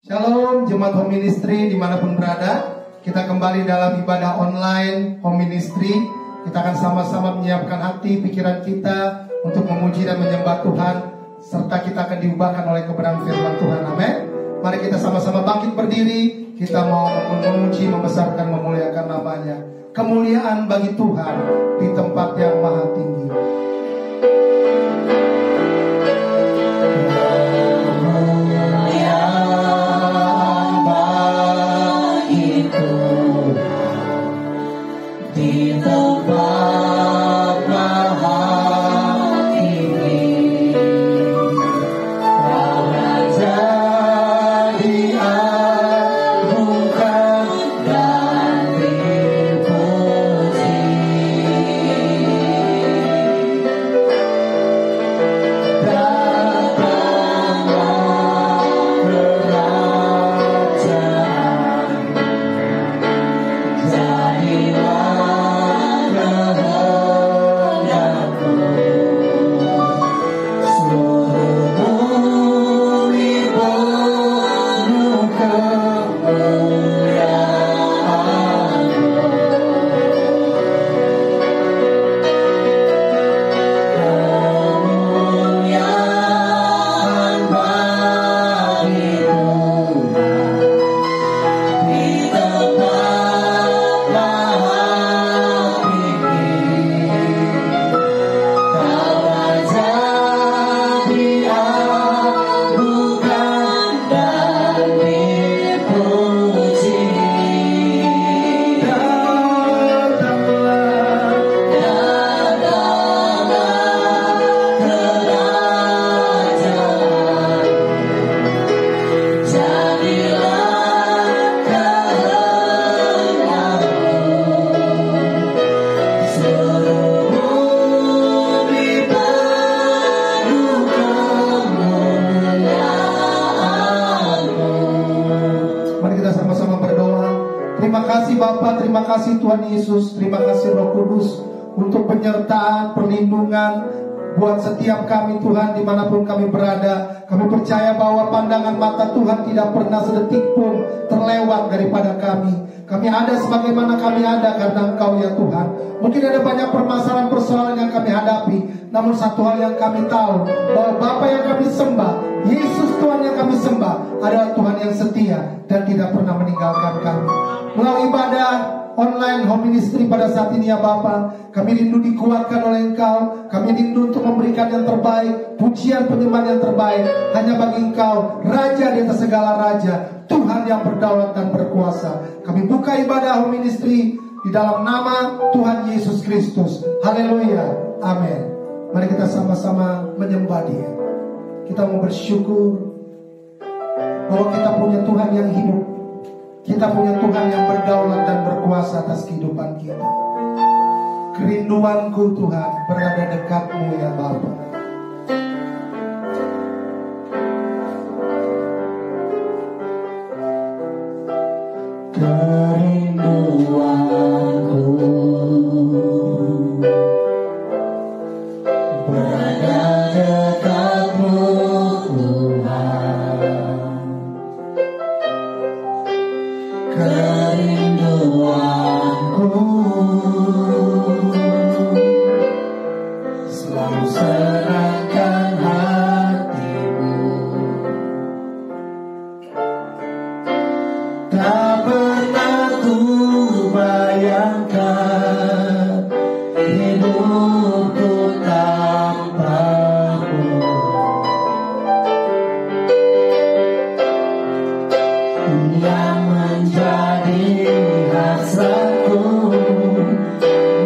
Shalom Jemaat Home Ministry dimanapun berada. Kita kembali dalam ibadah online Home Ministry. Kita akan sama-sama menyiapkan hati, pikiran kita untuk memuji dan menyembah Tuhan, serta kita akan diubahkan oleh kebenaran firman Tuhan. Amin. Mari kita sama-sama bangkit berdiri. Kita mau memuji, membesarkan, memuliakan namanya. Kemuliaan bagi Tuhan di tempat yang maha tinggi. Terima kasih Tuhan Yesus, terima kasih Roh Kudus untuk penyertaan, perlindungan buat setiap kami Tuhan dimanapun kami berada. Kami percaya bahwa pandangan mata Tuhan tidak pernah sedetik pun terlewat daripada kami. Kami ada sebagaimana kami ada karena Engkau ya Tuhan. Mungkin ada banyak permasalahan-persoalan yang kami hadapi, namun satu hal yang kami tahu, bahwa Bapa yang kami sembah, Yesus Tuhan yang kami sembah, adalah Tuhan yang setia dan tidak pernah meninggalkan kami. Melalui ibadah online Home Ministry pada saat ini ya Bapa, kami rindu dikuatkan oleh Engkau. Kami rindu untuk memberikan yang terbaik, pujian penyembahan yang terbaik hanya bagi Engkau, Raja di atas segala raja, Tuhan yang berdaulat dan berkuasa. Kami buka ibadah Home Ministry di dalam nama Tuhan Yesus Kristus. Haleluya, amin. Mari kita sama-sama menyembah Dia. Kita mau bersyukur bahwa kita punya Tuhan yang hidup. Kita punya Tuhan yang berdaulat dan berkuasa atas kehidupan kita. Kerinduanku Tuhan berada dekat-Mu ya Bapa. Kerinduanku berada dekat-Mu Tuhan. Kerinduanku selalu serahkan hatimu. Tak pernah ku bayangkan hidupku tanpamu. Yang menjadi hasratku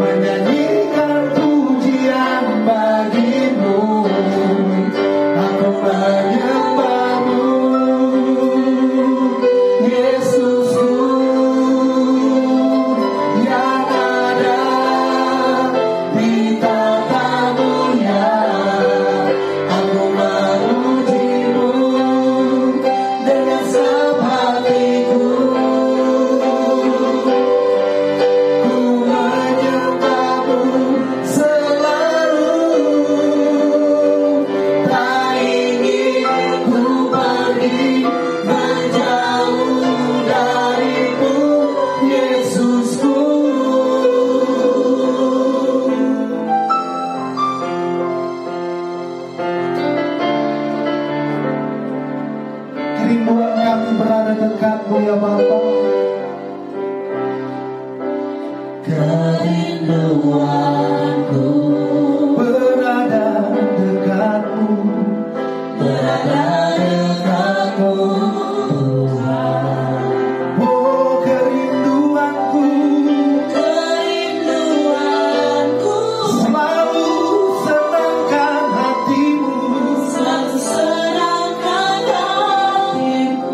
menyanyikan pujian bagimu. Aku menyembahmu, Yesusku yang ada di tatamu ya. Aku memujimu dengan sebatiku. Ku menyembahmu selalu, tak ingin ku pergi menjauh. kami berada dekat-Mu ya Bapa. Kerinduanku Berada dekat-Mu, berada dekatmu Tuhan. oh kerinduanku, Kerinduanku selalu senangkan hati-Mu, selalu senangkan hatiku.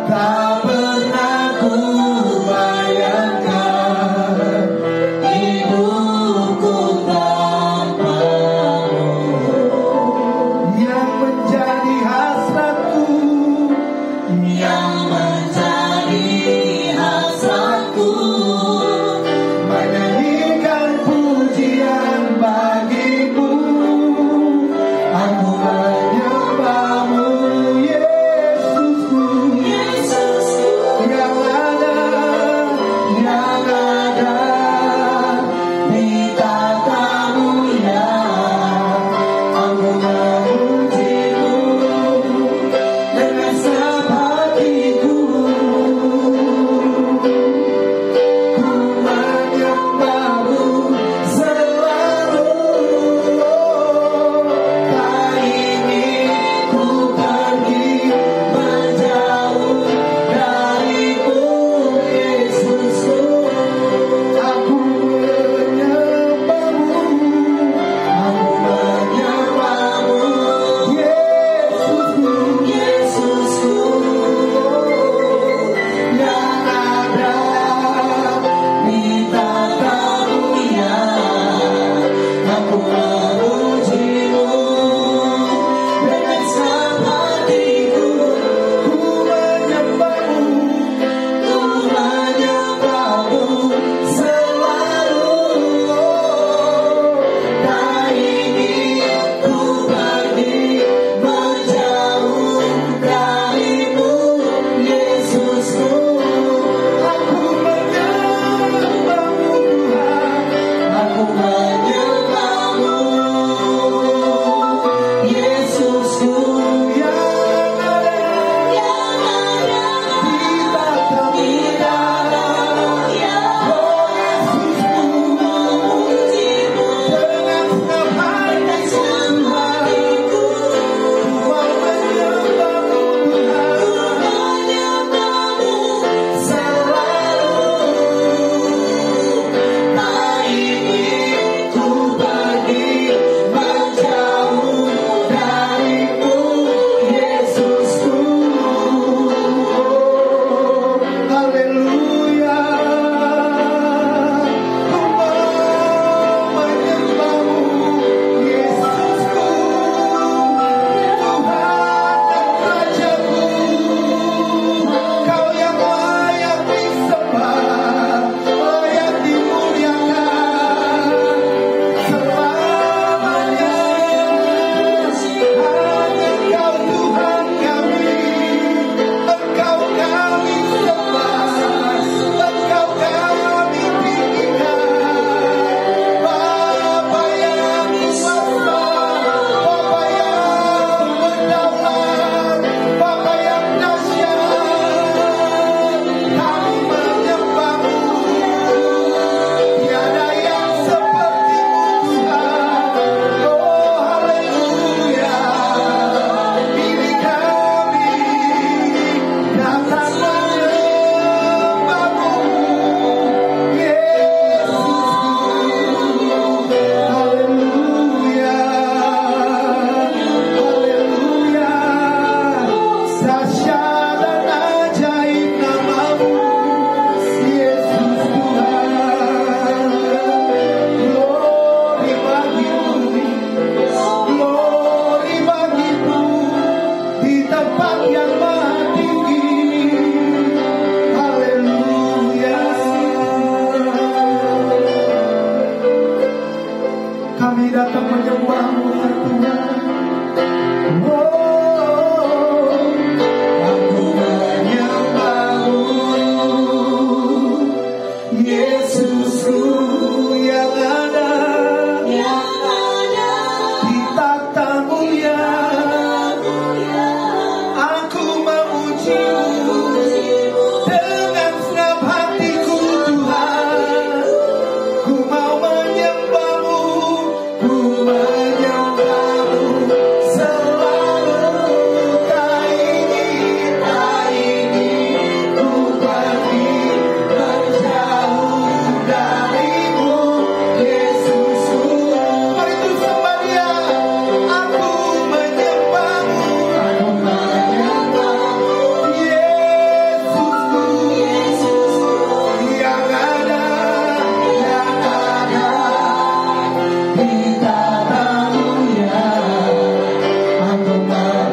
tak pernah ku bayangkan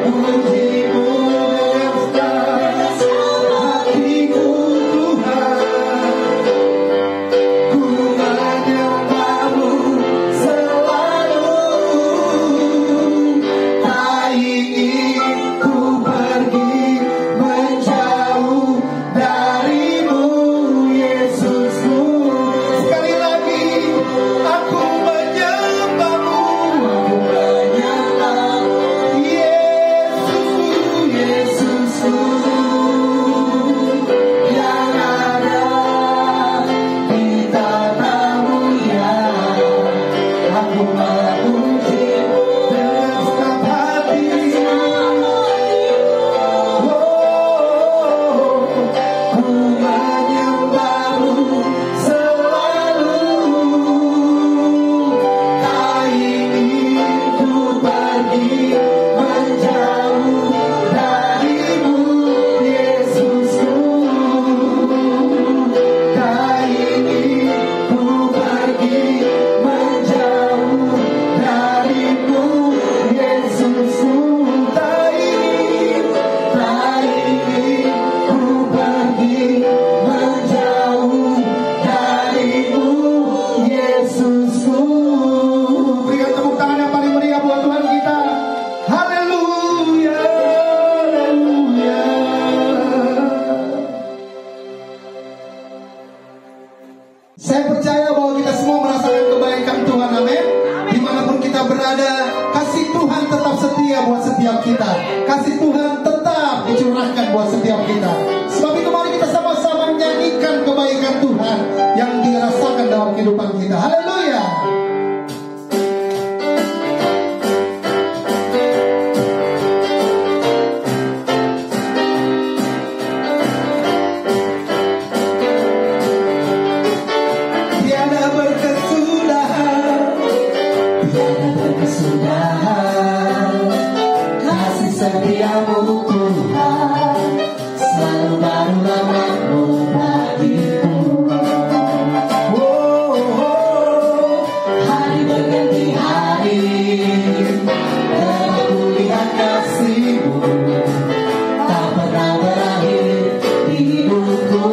memujimu dengan segala hatiku Tuhan. Ku menyembahmu selalu, tak ingin ku pergi menjauh darimu, Yesusku. Sekali lagi, aku menyembahmu, Yesus, Yesusku, yang ada di tanahmu ya. Aku memujimu dengan segenap hati. Ku menyembahmu selalu, tak ingin ku pergi menjauh darimu, Yesusku. Tak ingin ku pergi menjauh darimu, Yesusku. Tak ingin ku pergi menjauh darimu, Yesusku. Berikan tepuk tangan yang paling meriah buat Tuhan kita. Haleluya, haleluya. Saya percaya bahwa kita semua merasakan kebaikan Tuhan, amin. Dimanapun kita berada, kasih Tuhan tetap setia buat setiap kita. Kasih Tuhan tetap dicurahkan buat setiap kita. Sebab itu mari kita sama-sama menyanyikan kebaikan Tuhan yang dirasakan dalam kehidupan kita. Haleluya. Tiada berkesudahan, tiada berkesudahan, kasih setiamu Tuhan, selalu baru rahmat-Mu bagiku. Hari berganti hari, telah kulihat kasih-Mu, tak pernah berakhir di hidupku.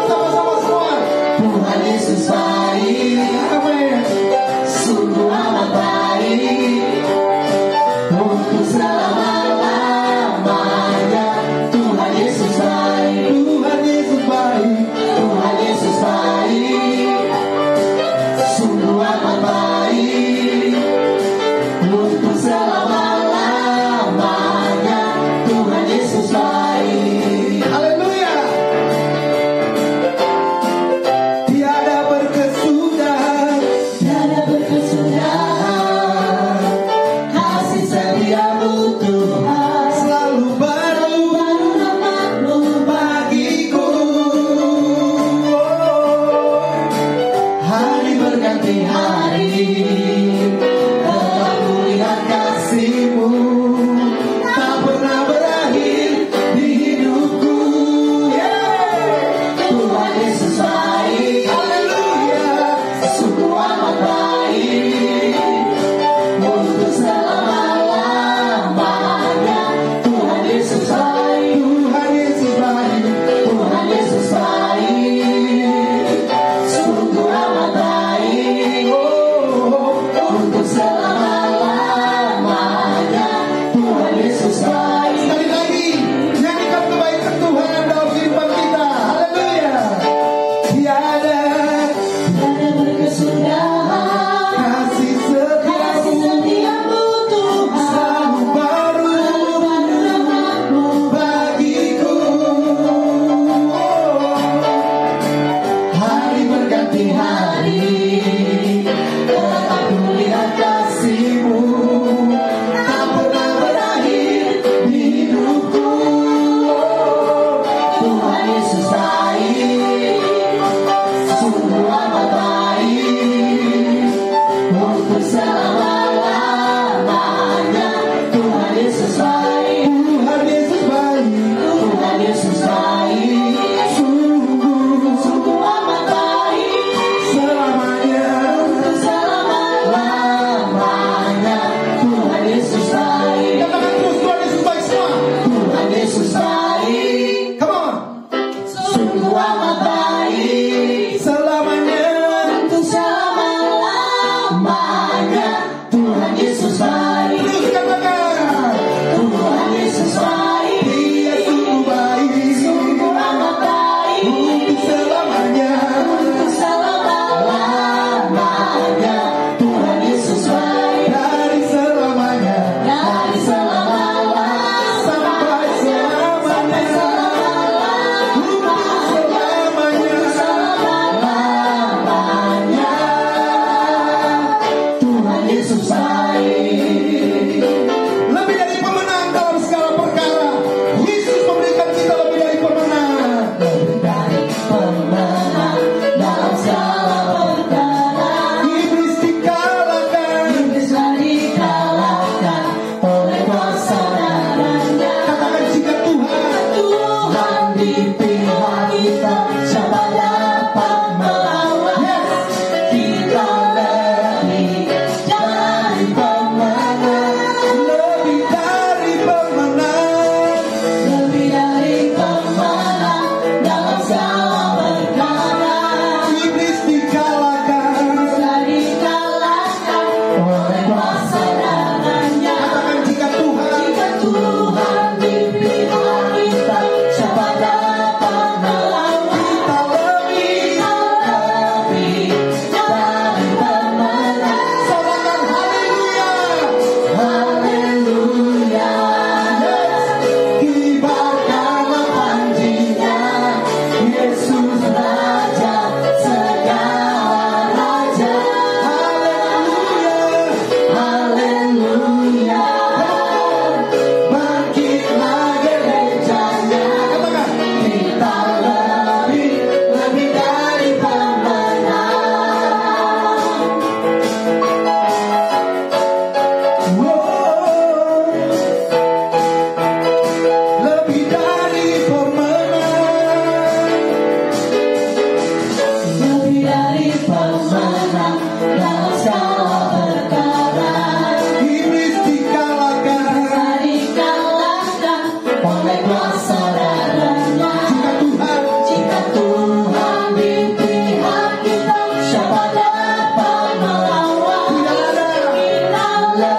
Sama-sama semua. Tuhan Yesus baik, sungguh amat baik, untuk selama-lamanya. Tuhan Yesus baik, Tuhan Yesus baik, Tuhan Yesus baik, sungguh amat baik, untuk selama-lamanya. Tuhan Yesus baik. Haleluya. Tiada berkesudahan, tiada berkesudahan, kasih setiamu Tuhan, selalu baru rahmat-Mu bagiku. Hari berganti hari, telah kulihat kasih-Mu, tak pernah berakhir di hidupku. Tuhan Yesus baik, haleluya, sungguh amat baik, untuk selama-lamanya. Tuhan Yesus baik, Tuhan Yesus baik, Tuhan Yesus baik, sungguh amat baik, untuk selama-lamanya. Tuhan Yesus baik. Sekali lagi, nyanyikan kebaikan Tuhan dalam kehidupan kita. Haleluya. Tiada berkesudahan, kasih setiamu Tuhan, selalu baru rahmat-Mu bagiku. Hari berganti hari, telah kulihat kasih-Mu, tak pernah berakhir Tuhan di pihak kita, siapa dapat melawan? Kita lebih dari pemenang. Sorakan haleluya. Haleluya. Kibarkanlah panjinya, Yesus Raja segala raja. Haleluya. Bangkitlah gerejanya, kita lebih dari pemenang. Lebih dari pemenang. Lebih dari pemenang dalam segala perkara. Iblis dikalahkan. Dikalahkan oleh kuasa darahnya. Jika Tuhan Jika Tuhan di pihak kita, siapa dapat melawan? tidak ada.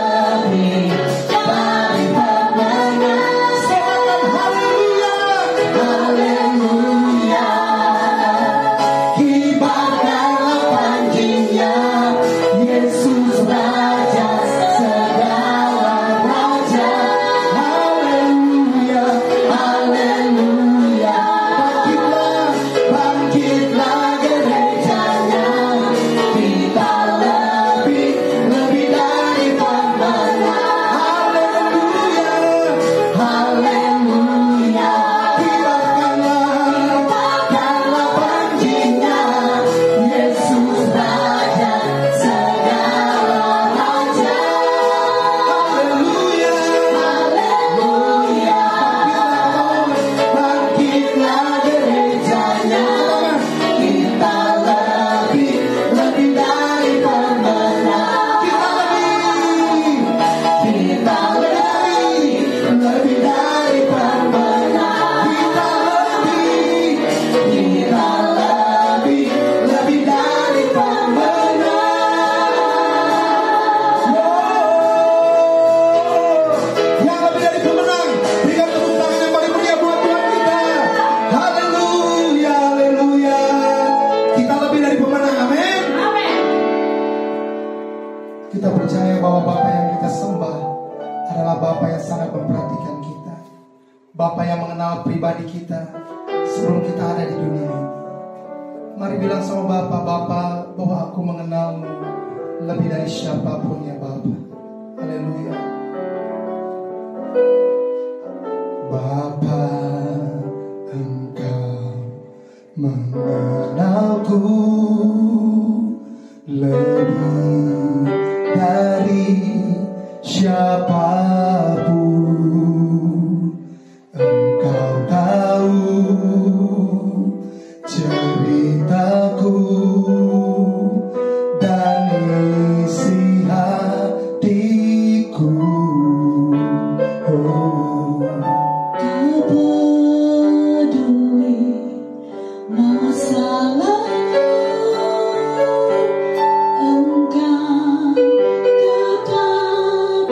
Kita lebih dari pemenang. Sorakan haleluya. Haleluya. Kibarkanlah panjinya, Yesus Raja segala raja. Haleluya. Haleluya. Bangkitlah gerejanya, kita lebih dari pemenang. Haleluya. Kibarkanlah panjinya, Yesus Raja segala raja. Haleluya. Haleluya. Bangkitlah gerejanya, kita lebih dari pemenang. Kita lebih dari pemenang. Kita lebih dari pemenang. Yang lebih dari pemenang, berikan tepuk tangan yang paling meriah buat Tuhan kita. Haleluya, haleluya. Kita lebih dari pemenang, amin. Kita percaya bahwa Bapa yang kita sembah adalah Bapa yang sangat memperhatikan kita. Bapa yang mengenal pribadi kita sebelum kita ada di dunia ini. Mari bilang sama Bapa bahwa aku mengenalmu lebih dari siapapun ya Bapa. Haleluya. Bapa, Engkau mengenalku lebih dari siapapun. Engkau tahu ceritaku dan isi hatiku. Oh. Tak peduli masa lalu, Engkau tetap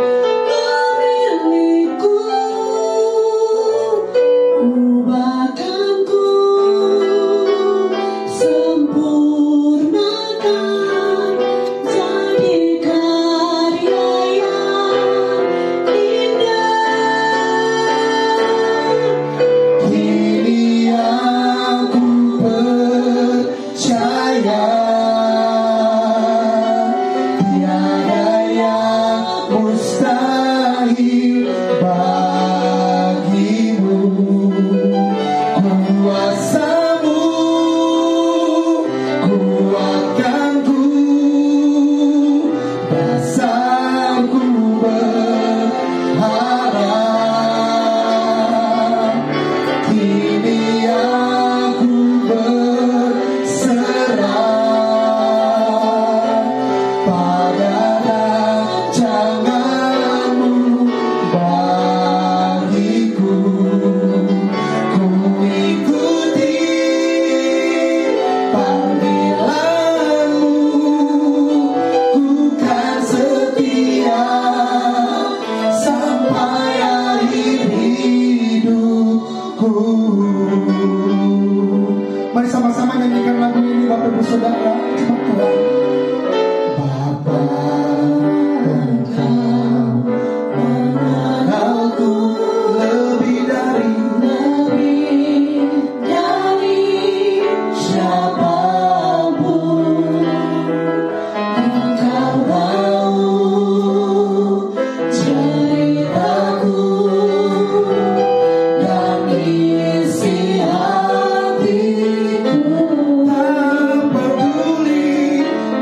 Mari sama-sama nyanyikan lagu ini Bapak Ibu Saudara. Cepat Tuhan. Bapa, Engkau mengenalku lebih dari siapapun. Engkau tahu ceritaku dan isi hatiku.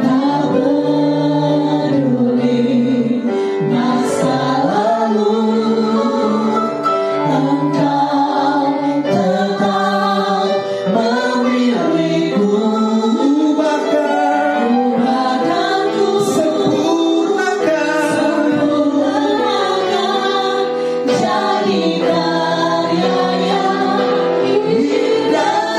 Tak peduli masa lalu. Engkau tetap memilihku. Bahkan ku sempurnakan jadi karya yang indah.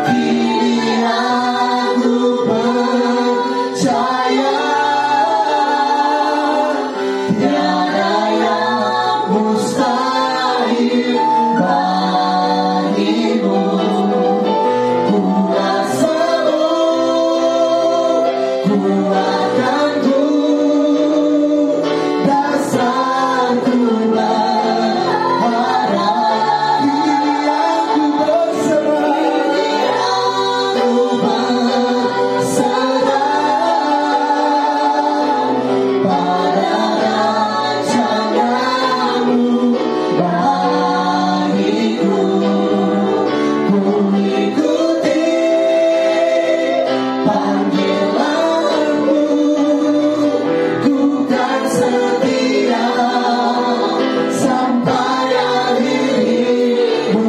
Kini aku percaya tiada yang mustahil bagimu. Kuasamu kuatkanku, dasarku berharap. Kini aku berserah pada rancanganmu bagiku. Ku ikuti panggilanmu, ku kan setia sampai akhir hidupku.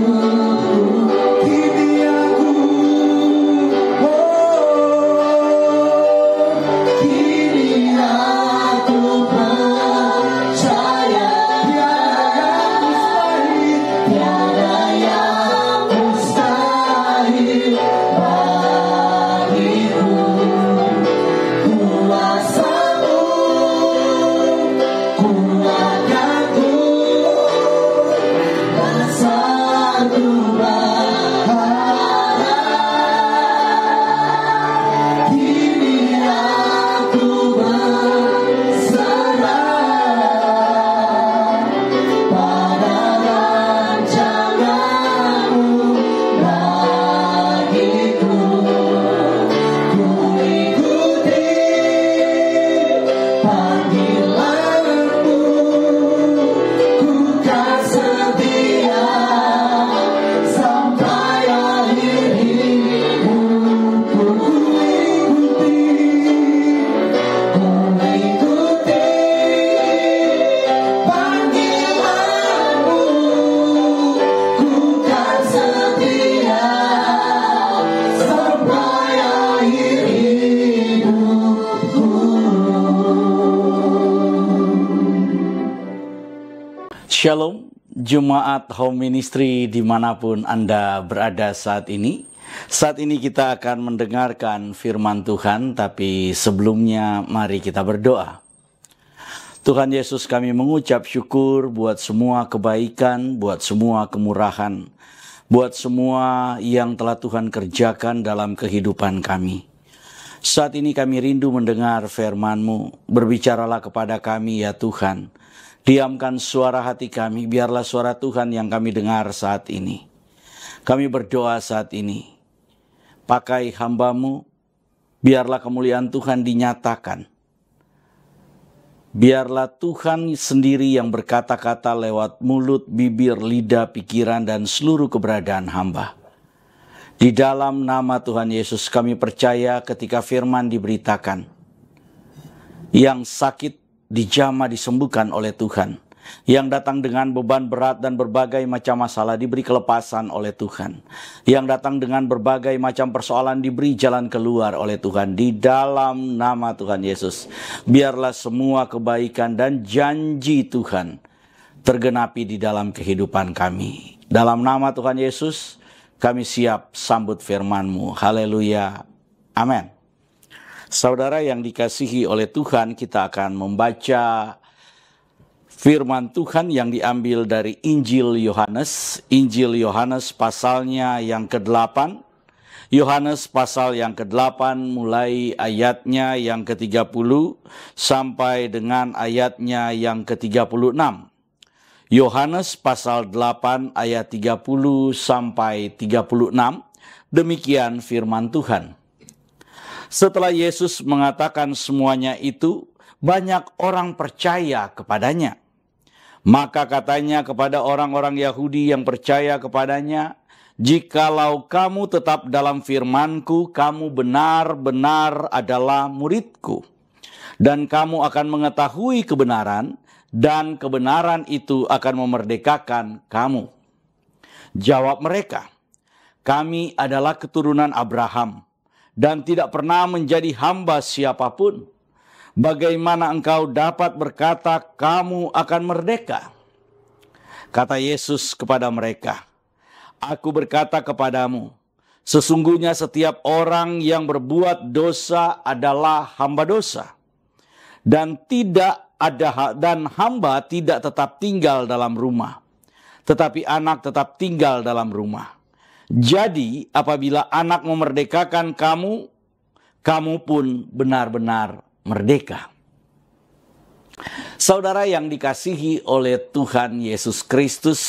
Kini aku percaya tiada yang mustahil bagiku. Kuasamu kuatkanku, dasarku berharap. Kini aku berserah pada rancanganmu bagiku. Ku ikuti panggilanmu, ku kan setia sampai akhir hidupku. Ku ikuti panggilanmu, ku kan setia sampai akhir hidupku. Shalom, Jemaat Home Ministry dimanapun Anda berada saat ini. Saat ini kita akan mendengarkan firman Tuhan, tapi sebelumnya mari kita berdoa. Tuhan Yesus, kami mengucap syukur buat semua kebaikan, buat semua kemurahan, buat semua yang telah Tuhan kerjakan dalam kehidupan kami. Saat ini kami rindu mendengar firman-Mu. Berbicaralah kepada kami ya Tuhan. Diamkan suara hati kami, biarlah suara Tuhan yang kami dengar saat ini. Kami berdoa saat ini. Pakai hamba-Mu, biarlah kemuliaan Tuhan dinyatakan. Biarlah Tuhan sendiri yang berkata-kata lewat mulut, bibir, lidah, pikiran, dan seluruh keberadaan hamba. Di dalam nama Tuhan Yesus kami percaya ketika firman diberitakan. Yang sakit dijamah disembuhkan oleh Tuhan. Yang datang dengan beban berat dan berbagai macam masalah diberi kelepasan oleh Tuhan. Yang datang dengan berbagai macam persoalan diberi jalan keluar oleh Tuhan. Di dalam nama Tuhan Yesus, biarlah semua kebaikan dan janji Tuhan tergenapi di dalam kehidupan kami. Dalam nama Tuhan Yesus, kami siap sambut firman-Mu. Haleluya. Amin. Saudara yang dikasihi oleh Tuhan, kita akan membaca Firman Tuhan yang diambil dari Injil Yohanes pasalnya yang ke-8. Yohanes pasal yang ke-8 mulai ayatnya yang ke-30 sampai dengan ayatnya yang ke-36. Yohanes pasal 8 ayat 30 sampai 36. Demikian firman Tuhan. Setelah Yesus mengatakan semuanya itu, banyak orang percaya kepadanya. Maka katanya kepada orang-orang Yahudi yang percaya kepadanya, "Jikalau kamu tetap dalam firman-Ku, kamu benar-benar adalah murid-Ku. Dan kamu akan mengetahui kebenaran, dan kebenaran itu akan memerdekakan kamu." Jawab mereka, "Kami adalah keturunan Abraham, dan tidak pernah menjadi hamba siapapun. Bagaimana engkau dapat berkata kamu akan merdeka?" Kata Yesus kepada mereka, "Aku berkata kepadamu, sesungguhnya setiap orang yang berbuat dosa adalah hamba dosa. Dan hamba tidak tetap tinggal dalam rumah, tetapi anak tetap tinggal dalam rumah. Jadi apabila anak memerdekakan kamu, kamu pun benar-benar merdeka." Saudara yang dikasihi oleh Tuhan Yesus Kristus,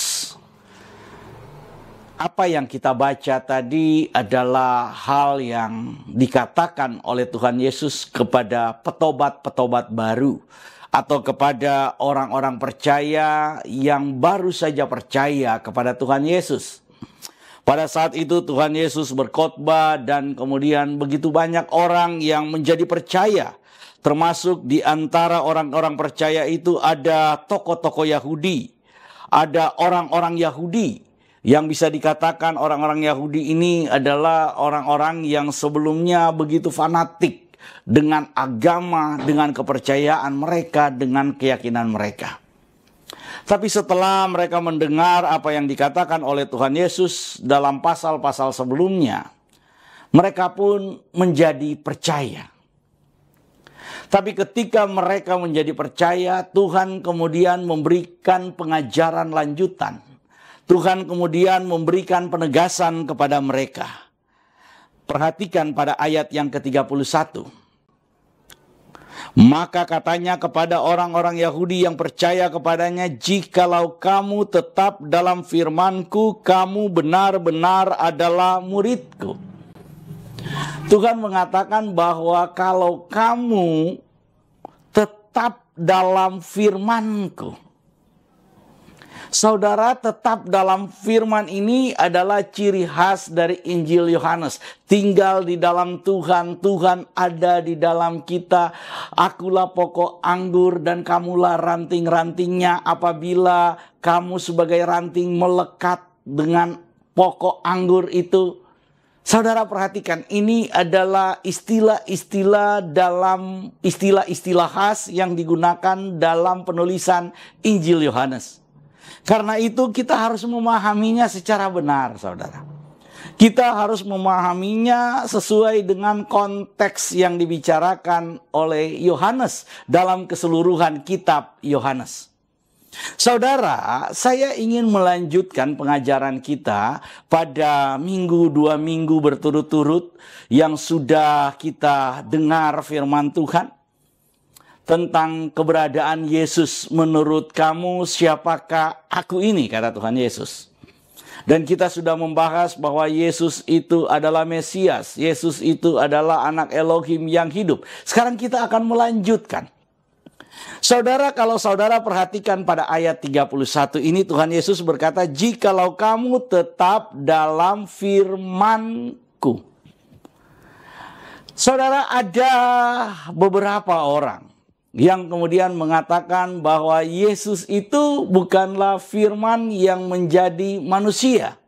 apa yang kita baca tadi adalah hal yang dikatakan oleh Tuhan Yesus kepada petobat-petobat baru, atau kepada orang-orang percaya yang baru saja percaya kepada Tuhan Yesus. Pada saat itu Tuhan Yesus berkhotbah dan kemudian begitu banyak orang yang menjadi percaya. Termasuk di antara orang-orang percaya itu ada tokoh-tokoh Yahudi. Ada orang-orang Yahudi yang bisa dikatakan orang-orang Yahudi ini adalah orang-orang yang sebelumnya begitu fanatik dengan agama, dengan kepercayaan mereka, dengan keyakinan mereka. Tapi setelah mereka mendengar apa yang dikatakan oleh Tuhan Yesus dalam pasal-pasal sebelumnya, mereka pun menjadi percaya. Tapi ketika mereka menjadi percaya, Tuhan kemudian memberikan pengajaran lanjutan. Tuhan kemudian memberikan penegasan kepada mereka. Perhatikan pada ayat yang ke-31. Maka katanya kepada orang-orang Yahudi yang percaya kepadanya, "Jikalau kamu tetap dalam firman-Ku, kamu benar-benar adalah murid-Ku." Tuhan mengatakan bahwa kalau kamu tetap dalam firman-Ku. Saudara, tetap dalam firman ini adalah ciri khas dari Injil Yohanes. Tinggal di dalam Tuhan, Tuhan ada di dalam kita. Akulah pokok anggur dan kamulah ranting-rantingnya. Apabila kamu sebagai ranting melekat dengan pokok anggur itu. Saudara perhatikan, ini adalah istilah-istilah khas yang digunakan dalam penulisan Injil Yohanes. Karena itu kita harus memahaminya secara benar, saudara. Kita harus memahaminya sesuai dengan konteks yang dibicarakan oleh Yohanes dalam keseluruhan kitab Yohanes. Saudara, saya ingin melanjutkan pengajaran kita pada 2 minggu berturut-turut yang sudah kita dengar firman Tuhan. Tentang keberadaan Yesus. Menurut kamu siapakah aku ini, kata Tuhan Yesus. Dan kita sudah membahas bahwa Yesus itu adalah Mesias. Yesus itu adalah anak Elohim yang hidup. Sekarang kita akan melanjutkan. Saudara, kalau saudara perhatikan pada ayat 31 ini, Tuhan Yesus berkata, "Jikalau kamu tetap dalam firman-Ku." Saudara, ada beberapa orang yang kemudian mengatakan bahwa Yesus itu bukanlah firman yang menjadi manusia,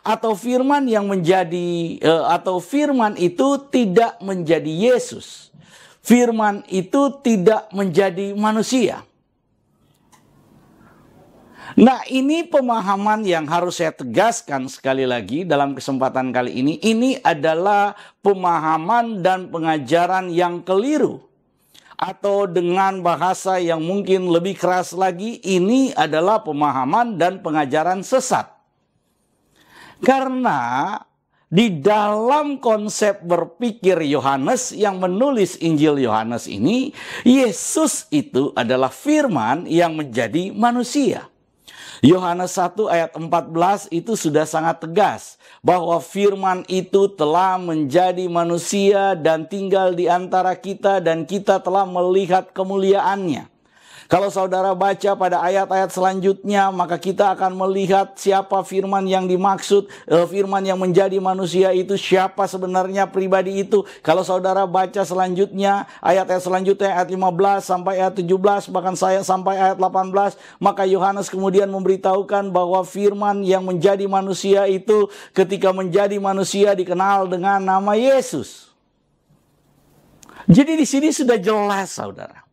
atau firman yang menjadi atau firman itu tidak menjadi Yesus. Firman itu tidak menjadi manusia. Nah, ini pemahaman yang harus saya tegaskan sekali lagi dalam kesempatan kali ini. Ini adalah pemahaman dan pengajaran yang keliru. Atau dengan bahasa yang mungkin lebih keras lagi, ini adalah pemahaman dan pengajaran sesat. Karena di dalam konsep berpikir Yohanes yang menulis Injil Yohanes ini, Yesus itu adalah firman yang menjadi manusia. Yohanes 1 ayat 14 itu sudah sangat tegas bahwa firman itu telah menjadi manusia dan tinggal di antara kita dan kita telah melihat kemuliaannya. Kalau saudara baca pada ayat-ayat selanjutnya, maka kita akan melihat siapa firman yang dimaksud, firman yang menjadi manusia itu, siapa sebenarnya pribadi itu. Kalau saudara baca selanjutnya, ayat-ayat selanjutnya, ayat 15 sampai ayat 17, bahkan saya sampai ayat 18, maka Yohanes kemudian memberitahukan bahwa firman yang menjadi manusia itu ketika menjadi manusia dikenal dengan nama Yesus. Jadi di sini sudah jelas, saudara.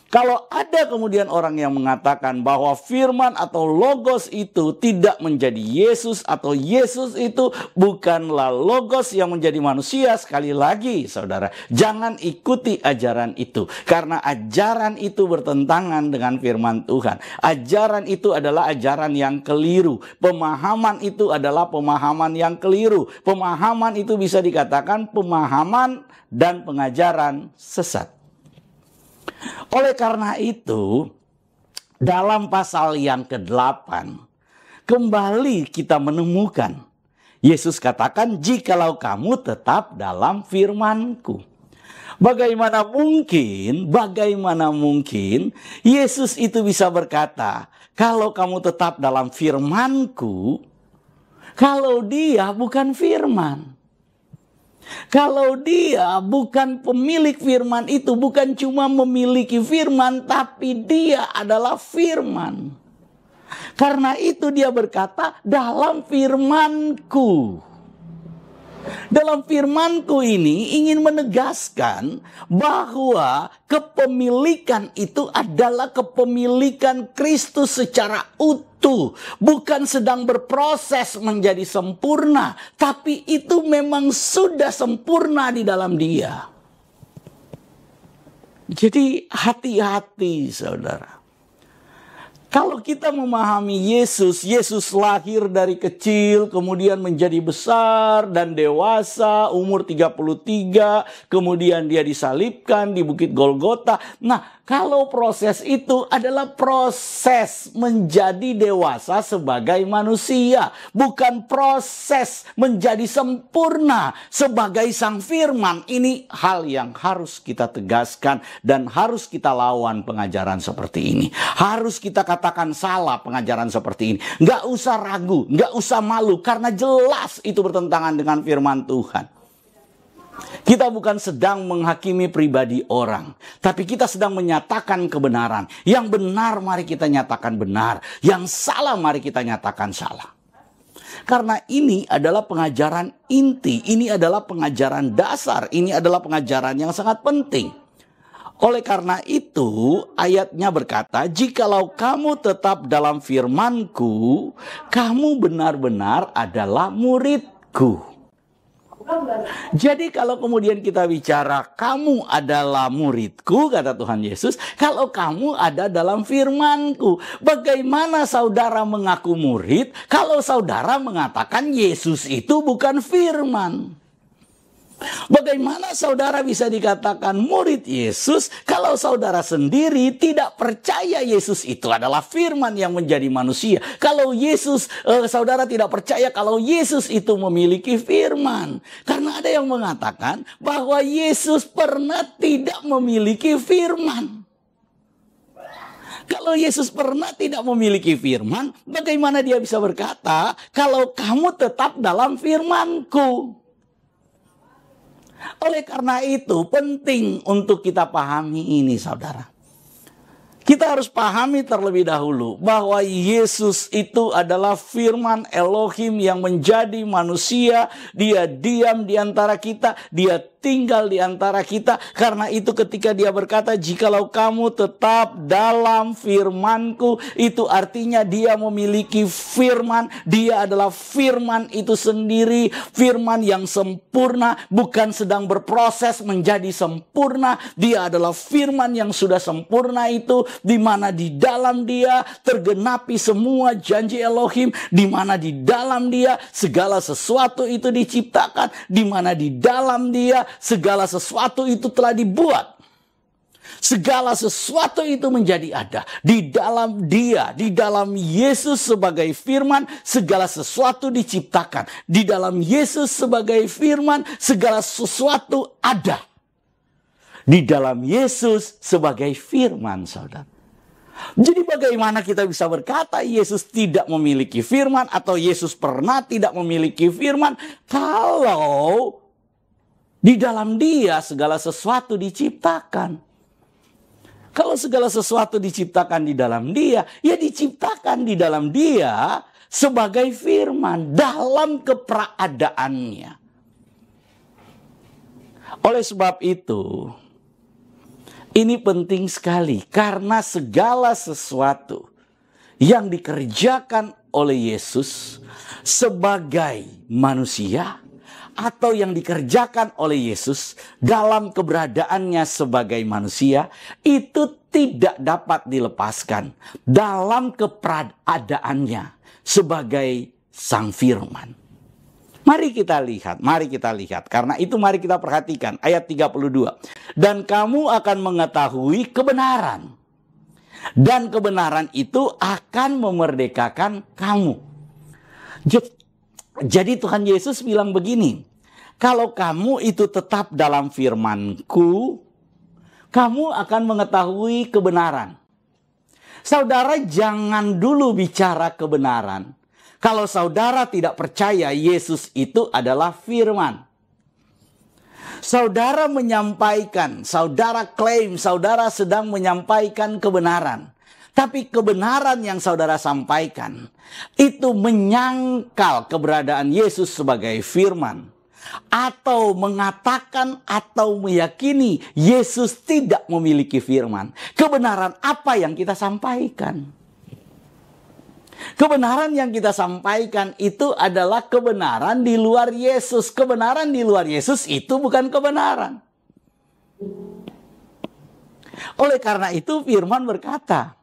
Kalau ada kemudian orang yang mengatakan bahwa firman atau logos itu tidak menjadi Yesus atau Yesus itu bukanlah logos yang menjadi manusia, sekali lagi saudara, jangan ikuti ajaran itu. Karena ajaran itu bertentangan dengan firman Tuhan. Ajaran itu adalah ajaran yang keliru. Pemahaman itu adalah pemahaman yang keliru. Pemahaman itu bisa dikatakan pemahaman dan pengajaran sesat. Oleh karena itu, dalam pasal yang ke-8, kembali kita menemukan Yesus katakan, jikalau kamu tetap dalam firman-Ku. Bagaimana mungkin Yesus itu bisa berkata, kalau kamu tetap dalam firman-Ku, kalau dia bukan firman. Kalau dia bukan pemilik firman itu, bukan cuma memiliki firman, tapi dia adalah firman. Karena itu dia berkata, dalam firman-Ku. Dalam firman-Ku ini ingin menegaskan bahwa kepemilikan itu adalah kepemilikan Kristus secara utuh. Bukan sedang berproses menjadi sempurna, tapi itu memang sudah sempurna di dalam Dia. Jadi hati-hati saudara. Kalau kita memahami Yesus, Yesus lahir dari kecil, kemudian menjadi besar dan dewasa, umur 33, kemudian dia disalibkan di Bukit Golgota. Nah, kalau proses itu adalah proses menjadi dewasa sebagai manusia, bukan proses menjadi sempurna sebagai Sang Firman. Ini hal yang harus kita tegaskan dan harus kita lawan pengajaran seperti ini. Harus kita katakan salah pengajaran seperti ini. Nggak usah ragu, nggak usah malu, karena jelas itu bertentangan dengan firman Tuhan. Kita bukan sedang menghakimi pribadi orang, tapi kita sedang menyatakan kebenaran. Yang benar mari kita nyatakan benar, yang salah mari kita nyatakan salah. Karena ini adalah pengajaran inti, ini adalah pengajaran dasar, ini adalah pengajaran yang sangat penting. Oleh karena itu, ayatnya berkata, jikalau kamu tetap dalam firman-Ku, kamu benar-benar adalah murid-Ku. Jadi kalau kemudian kita bicara, kamu adalah murid-Ku, kata Tuhan Yesus, kalau kamu ada dalam firman-Ku. Bagaimana saudara mengaku murid, kalau saudara mengatakan Yesus itu bukan firman? Bagaimana saudara bisa dikatakan murid Yesus kalau saudara sendiri tidak percaya Yesus itu adalah firman yang menjadi manusia? Kalau saudara tidak percaya kalau Yesus itu memiliki firman. Karena ada yang mengatakan bahwa Yesus pernah tidak memiliki firman. Kalau Yesus pernah tidak memiliki firman, bagaimana dia bisa berkata, kalau kamu tetap dalam firman-Ku? Oleh karena itu penting untuk kita pahami ini saudara. Kita harus pahami terlebih dahulu bahwa Yesus itu adalah firman Elohim yang menjadi manusia. Dia diam di antara kita. Dia tinggal di antara kita. Karena itu ketika dia berkata, jikalau kamu tetap dalam firman-Ku, itu artinya dia memiliki firman. Dia adalah firman itu sendiri, firman yang sempurna, bukan sedang berproses menjadi sempurna. Dia adalah firman yang sudah sempurna itu, di mana di dalam dia tergenapi semua janji Elohim, di mana di dalam dia segala sesuatu itu diciptakan, di mana di dalam dia segala sesuatu itu telah dibuat. Segala sesuatu itu menjadi ada. Di dalam dia, di dalam Yesus sebagai firman, segala sesuatu diciptakan. Di dalam Yesus sebagai firman, segala sesuatu ada. Di dalam Yesus sebagai firman, saudara. Jadi bagaimana kita bisa berkata Yesus tidak memiliki firman atau Yesus pernah tidak memiliki firman kalau di dalam dia segala sesuatu diciptakan? Kalau segala sesuatu diciptakan di dalam dia, ya diciptakan di dalam dia sebagai firman dalam keberadaannya. Oleh sebab itu, ini penting sekali karena segala sesuatu yang dikerjakan oleh Yesus sebagai manusia atau yang dikerjakan oleh Yesus dalam keberadaannya sebagai manusia itu tidak dapat dilepaskan dalam keberadaannya sebagai Sang Firman. Mari kita lihat. Karena itu mari kita perhatikan ayat 32. Dan kamu akan mengetahui kebenaran. Dan kebenaran itu akan memerdekakan kamu. Jadi Tuhan Yesus bilang begini. Kalau kamu itu tetap dalam firman-Ku, kamu akan mengetahui kebenaran. Saudara jangan dulu bicara kebenaran kalau saudara tidak percaya Yesus itu adalah firman. Saudara menyampaikan, saudara klaim, saudara sedang menyampaikan kebenaran. Tapi kebenaran yang saudara sampaikan itu menyangkal keberadaan Yesus sebagai firman. Atau mengatakan atau meyakini Yesus tidak memiliki firman. Kebenaran apa yang kita sampaikan? Kebenaran yang kita sampaikan itu adalah kebenaran di luar Yesus. Kebenaran di luar Yesus itu bukan kebenaran. Oleh karena itu firman berkata,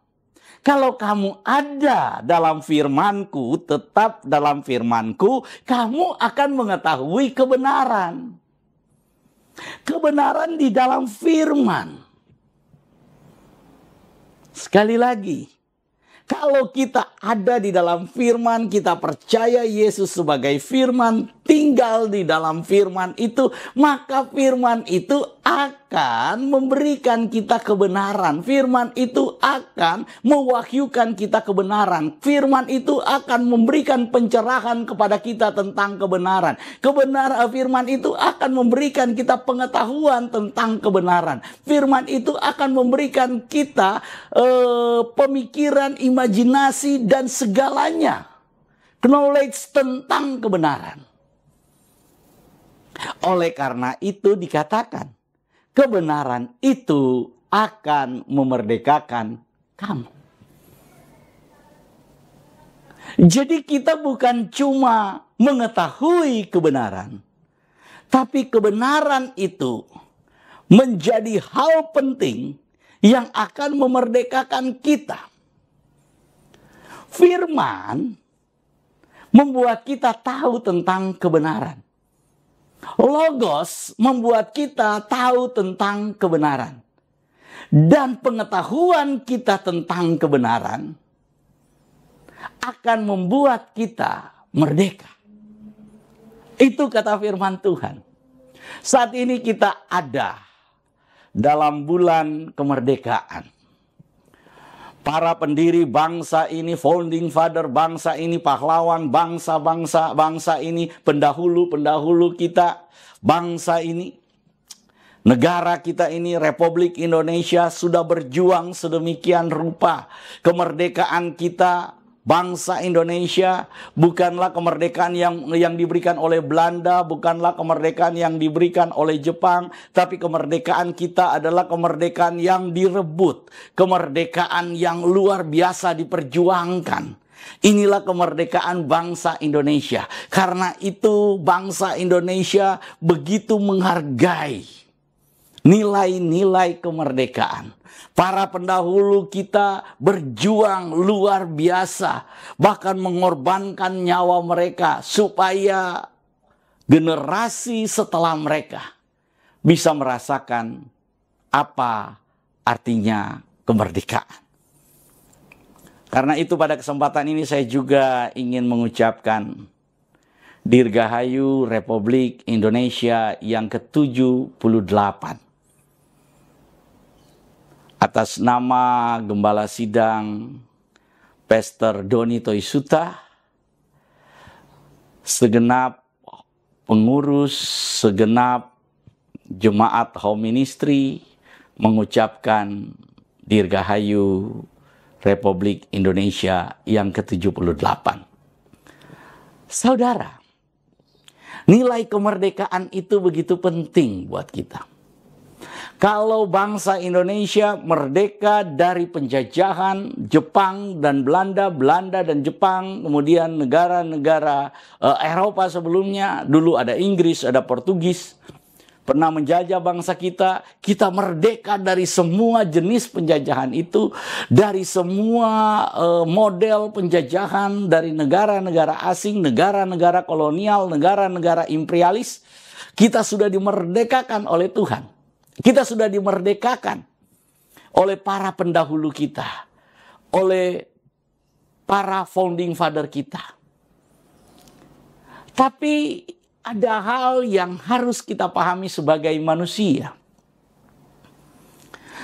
kalau kamu ada dalam firman-Ku, tetap dalam firman-Ku, kamu akan mengetahui kebenaran. Kebenaran di dalam firman. Sekali lagi, kalau kita ada di dalam firman, kita percaya Yesus sebagai firman, tinggal di dalam firman itu, maka firman itu akan memberikan kita kebenaran. Firman itu akan mewahyukan kita kebenaran. Firman itu akan memberikan pencerahan kepada kita tentang kebenaran. Firman itu akan memberikan kita pengetahuan tentang kebenaran. Firman itu akan memberikan kita pemikiran, imajinasi, dan segalanya. Knowledge tentang kebenaran. Oleh karena itu dikatakan, kebenaran itu akan memerdekakan kamu. Jadi kita bukan cuma mengetahui kebenaran, tapi kebenaran itu menjadi hal penting yang akan memerdekakan kita. Firman membuat kita tahu tentang kebenaran. Logos membuat kita tahu tentang kebenaran. Dan pengetahuan kita tentang kebenaran akan membuat kita merdeka. Itu kata firman Tuhan. Saat ini kita ada dalam bulan kemerdekaan. Para pendiri bangsa ini, founding father bangsa ini, pahlawan bangsa ini, pendahulu kita, bangsa ini, negara kita ini, Republik Indonesia sudah berjuang sedemikian rupa. Kemerdekaan kita bangsa Indonesia, bukanlah kemerdekaan yang diberikan oleh Belanda, bukanlah kemerdekaan yang diberikan oleh Jepang, tapi kemerdekaan kita adalah kemerdekaan yang direbut, kemerdekaan yang luar biasa diperjuangkan. Inilah kemerdekaan bangsa Indonesia. Karena itu bangsa Indonesia begitu menghargai nilai-nilai kemerdekaan. Para pendahulu kita berjuang luar biasa, bahkan mengorbankan nyawa mereka supaya generasi setelah mereka bisa merasakan apa artinya kemerdekaan. Karena itu pada kesempatan ini saya juga ingin mengucapkan Dirgahayu Republik Indonesia yang ke-78. Atas nama Gembala Sidang Pastor Doni Toisuta, segenap pengurus, segenap jemaat Home Ministry mengucapkan Dirgahayu Republik Indonesia yang ke-78. Saudara, nilai kemerdekaan itu begitu penting buat kita. Kalau bangsa Indonesia merdeka dari penjajahan Jepang dan Belanda, Belanda dan Jepang, kemudian negara-negara Eropa sebelumnya, dulu ada Inggris, ada Portugis, pernah menjajah bangsa kita. Kita merdeka dari semua jenis penjajahan itu, dari semua model penjajahan dari negara-negara asing, negara-negara kolonial, negara-negara imperialis. Kita sudah dimerdekakan oleh Tuhan. Kita sudah dimerdekakan oleh para pendahulu kita, oleh para founding father kita. Tapi ada hal yang harus kita pahami sebagai manusia.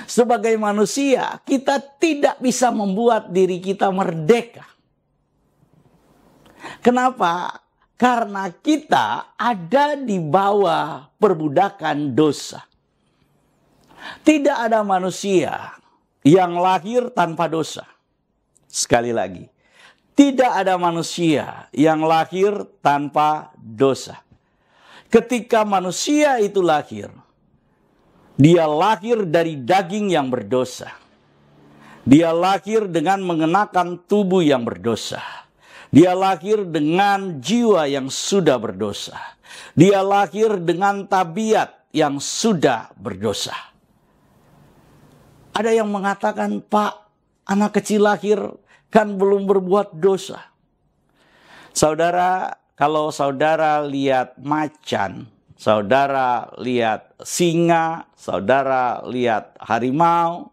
Sebagai manusia, kita tidak bisa membuat diri kita merdeka. Kenapa? Karena kita ada di bawah perbudakan dosa. Tidak ada manusia yang lahir tanpa dosa. Sekali lagi, tidak ada manusia yang lahir tanpa dosa. Ketika manusia itu lahir, dia lahir dari daging yang berdosa. Dia lahir dengan mengenakan tubuh yang berdosa. Dia lahir dengan jiwa yang sudah berdosa. Dia lahir dengan tabiat yang sudah berdosa. Ada yang mengatakan, Pak, anak kecil lahir kan belum berbuat dosa. Saudara, kalau saudara lihat macan, saudara lihat singa, saudara lihat harimau,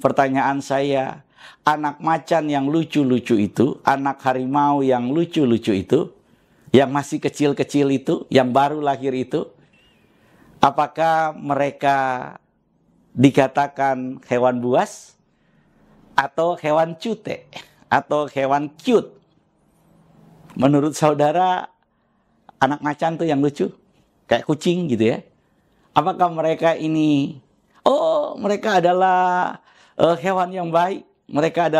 pertanyaan saya, anak macan yang lucu-lucu itu, anak harimau yang lucu-lucu itu, yang masih kecil-kecil itu, yang baru lahir itu, apakah mereka dikatakan hewan buas atau hewan cute atau hewan cute? Menurut saudara, anak macan tuh yang lucu, kayak kucing gitu ya. Apakah mereka ini, mereka adalah hewan yang baik, mereka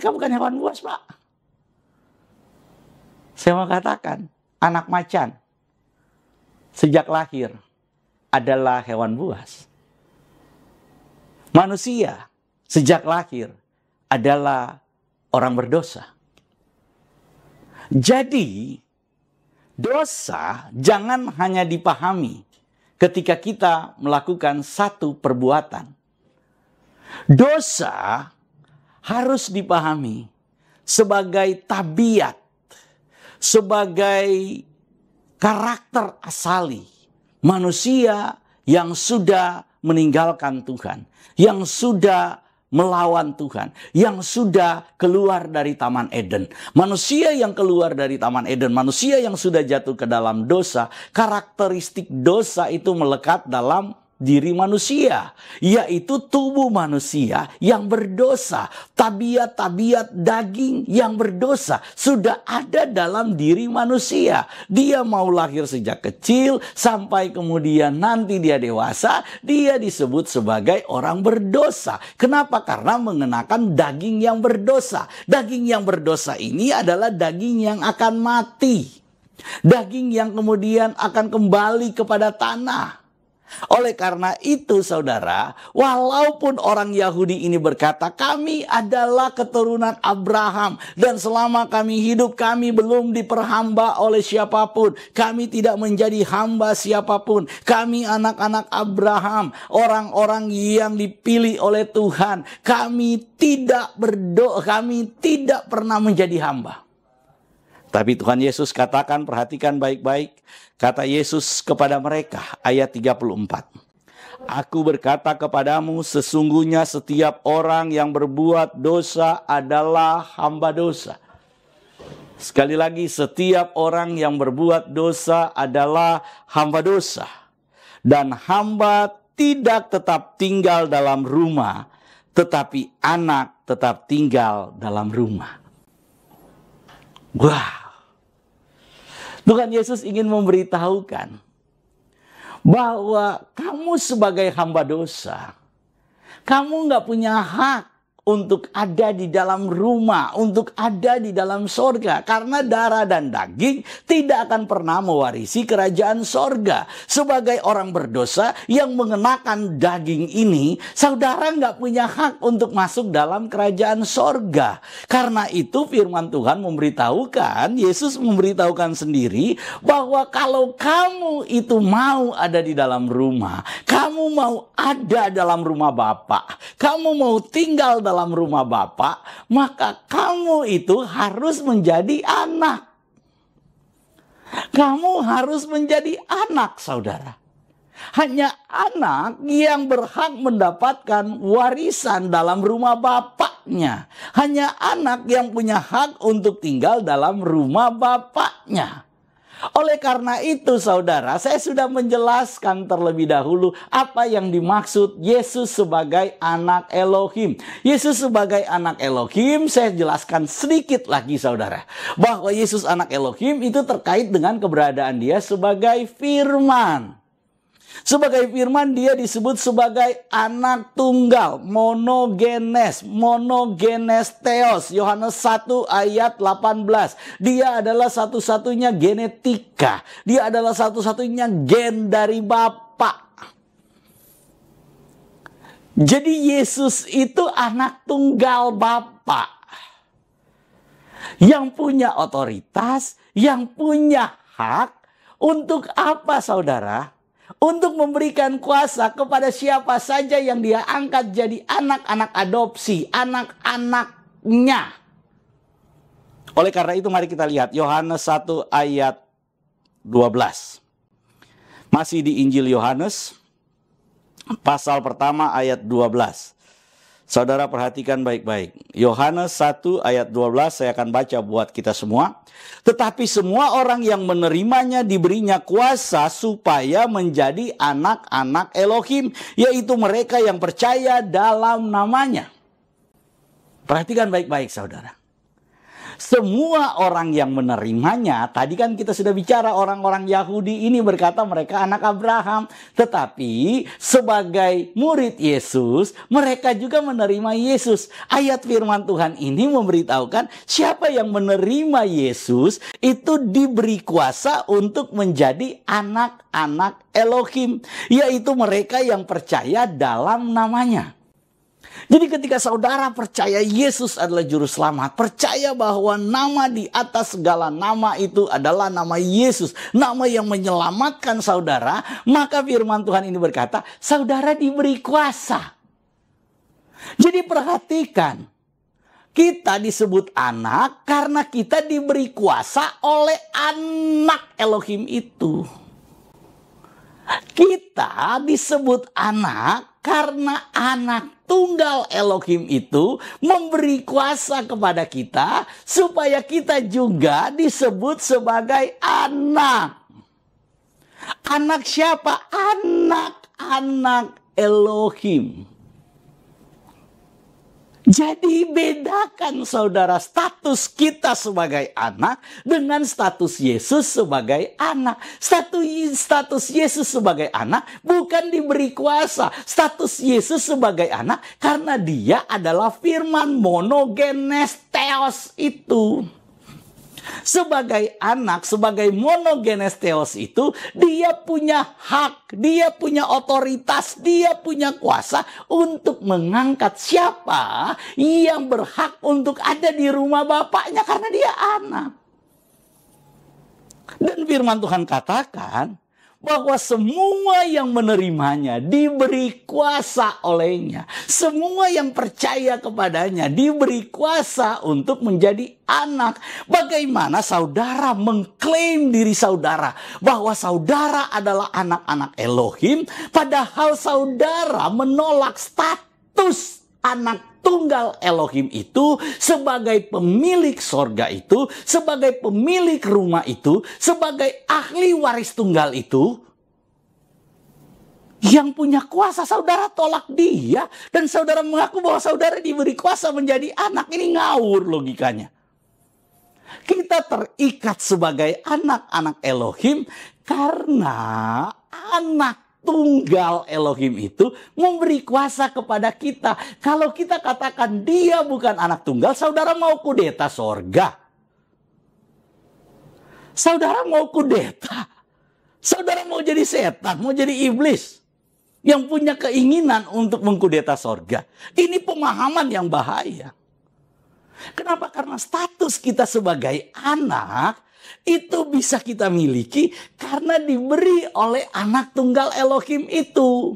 bukan hewan buas, Pak. Saya mau katakan, anak macan sejak lahir adalah hewan buas. Manusia sejak lahir adalah orang berdosa. Jadi, dosa jangan hanya dipahami ketika kita melakukan satu perbuatan. Dosa harus dipahami sebagai tabiat, sebagai karakter asali manusia yang sudah meninggalkan Tuhan, yang sudah melawan Tuhan, yang sudah keluar dari Taman Eden. Manusia yang keluar dari Taman Eden, manusia yang sudah jatuh ke dalam dosa, karakteristik dosa itu melekat dalam diri manusia, yaitu tubuh manusia yang berdosa. Tabiat-tabiat daging yang berdosa sudah ada dalam diri manusia. Dia mau lahir sejak kecil sampai kemudian nanti dia dewasa, dia disebut sebagai orang berdosa. Kenapa? Karena mengenakan daging yang berdosa. Daging yang berdosa ini adalah daging yang akan mati. Daging yang kemudian akan kembali kepada tanah. Oleh karena itu saudara, walaupun orang Yahudi ini berkata kami adalah keturunan Abraham dan selama kami hidup kami belum diperhamba oleh siapapun, kami tidak menjadi hamba siapapun, kami anak-anak Abraham, orang-orang yang dipilih oleh Tuhan, kami tidak berdoa, kami tidak pernah menjadi hamba. Tapi Tuhan Yesus katakan, perhatikan baik-baik. Kata Yesus kepada mereka, ayat 34. Aku berkata kepadamu, sesungguhnya setiap orang yang berbuat dosa adalah hamba dosa. Sekali lagi, setiap orang yang berbuat dosa adalah hamba dosa. Dan hamba tidak tetap tinggal dalam rumah, tetapi anak tetap tinggal dalam rumah. Wah. Tuhan Yesus ingin memberitahukan bahwa kamu sebagai hamba dosa, kamu nggak punya hak untuk ada di dalam rumah, untuk ada di dalam sorga. Karena darah dan daging tidak akan pernah mewarisi kerajaan sorga. Sebagai orang berdosa yang mengenakan daging ini, saudara nggak punya hak untuk masuk dalam kerajaan sorga. Karena itu firman Tuhan memberitahukan, Yesus memberitahukan sendiri, bahwa kalau kamu itu mau ada di dalam rumah, kamu mau ada dalam rumah Bapa, kamu mau tinggal dalam rumah Bapa, maka kamu itu harus menjadi anak. Kamu harus menjadi anak, saudara. Hanya anak yang berhak mendapatkan warisan dalam rumah bapaknya. Hanya anak yang punya hak untuk tinggal dalam rumah bapaknya. Oleh karena itu saudara, saya sudah menjelaskan terlebih dahulu apa yang dimaksud Yesus sebagai anak Elohim. Yesus sebagai anak Elohim, saya jelaskan sedikit lagi saudara. Bahwa Yesus anak Elohim itu terkait dengan keberadaan dia sebagai firman. Sebagai firman dia disebut sebagai anak tunggal, monogenes theos, Yohanes 1 ayat 18. Dia adalah satu-satunya genetika, dia adalah satu-satunya gen dari Bapa. Jadi Yesus itu anak tunggal Bapa, yang punya otoritas, yang punya hak. Untuk apa saudara? Untuk memberikan kuasa kepada siapa saja yang dia angkat jadi anak-anak adopsi, anak-anaknya. Oleh karena itu mari kita lihat Yohanes 1 ayat 12. Masih di Injil Yohanes, pasal pertama ayat 12. Saudara perhatikan baik-baik. Yohanes 1 ayat 12 saya akan baca buat kita semua. Tetapi semua orang yang menerimanya diberinya kuasa supaya menjadi anak-anak Elohim. Yaitu mereka yang percaya dalam namanya. Perhatikan baik-baik saudara. Semua orang yang menerimanya, tadi kan kita sudah bicara orang-orang Yahudi ini berkata mereka anak Abraham. Tetapi sebagai murid Yesus, mereka juga menerima Yesus. Ayat firman Tuhan ini memberitahukan siapa yang menerima Yesus itu diberi kuasa untuk menjadi anak-anak Elohim. Yaitu mereka yang percaya dalam namanya. Jadi ketika saudara percaya Yesus adalah juru selamat, percaya bahwa nama di atas segala nama itu adalah nama Yesus, nama yang menyelamatkan saudara, maka firman Tuhan ini berkata, saudara diberi kuasa. Jadi perhatikan, kita disebut anak karena kita diberi kuasa oleh anak Elohim itu. Kita disebut anak karena anak tunggal Elohim itu memberi kuasa kepada kita supaya kita juga disebut sebagai anak. Anak siapa? Anak anak Elohim. Jadi bedakan saudara status kita sebagai anak dengan status Yesus sebagai anak. Status Yesus sebagai anak bukan diberi kuasa. Status Yesus sebagai anak karena dia adalah firman monogenes theos itu. Sebagai anak, sebagai monogenes theos itu, dia punya hak, dia punya otoritas, dia punya kuasa untuk mengangkat siapa yang berhak untuk ada di rumah bapaknya karena dia anak. Dan firman Tuhan katakan bahwa semua yang menerimanya diberi kuasa olehnya. Semua yang percaya kepadanya diberi kuasa untuk menjadi anak. Bagaimana saudara mengklaim diri saudara bahwa saudara adalah anak-anak Elohim, padahal saudara menolak status anak tunggal Elohim itu sebagai pemilik sorga itu, sebagai pemilik rumah itu, sebagai ahli waris tunggal itu, yang punya kuasa. Saudara tolak dia dan saudara mengaku bahwa saudara diberi kuasa menjadi anak. Ini ngawur logikanya. Kita terikat sebagai anak-anak Elohim karena anak tunggal Elohim itu memberi kuasa kepada kita. Kalau kita katakan dia bukan anak tunggal, saudara mau kudeta sorga. Saudara mau kudeta. Saudara mau jadi setan, mau jadi iblis yang punya keinginan untuk mengkudeta sorga. Ini pemahaman yang bahaya. Kenapa? Karena status kita sebagai anak itu bisa kita miliki karena diberi oleh anak tunggal Elohim itu.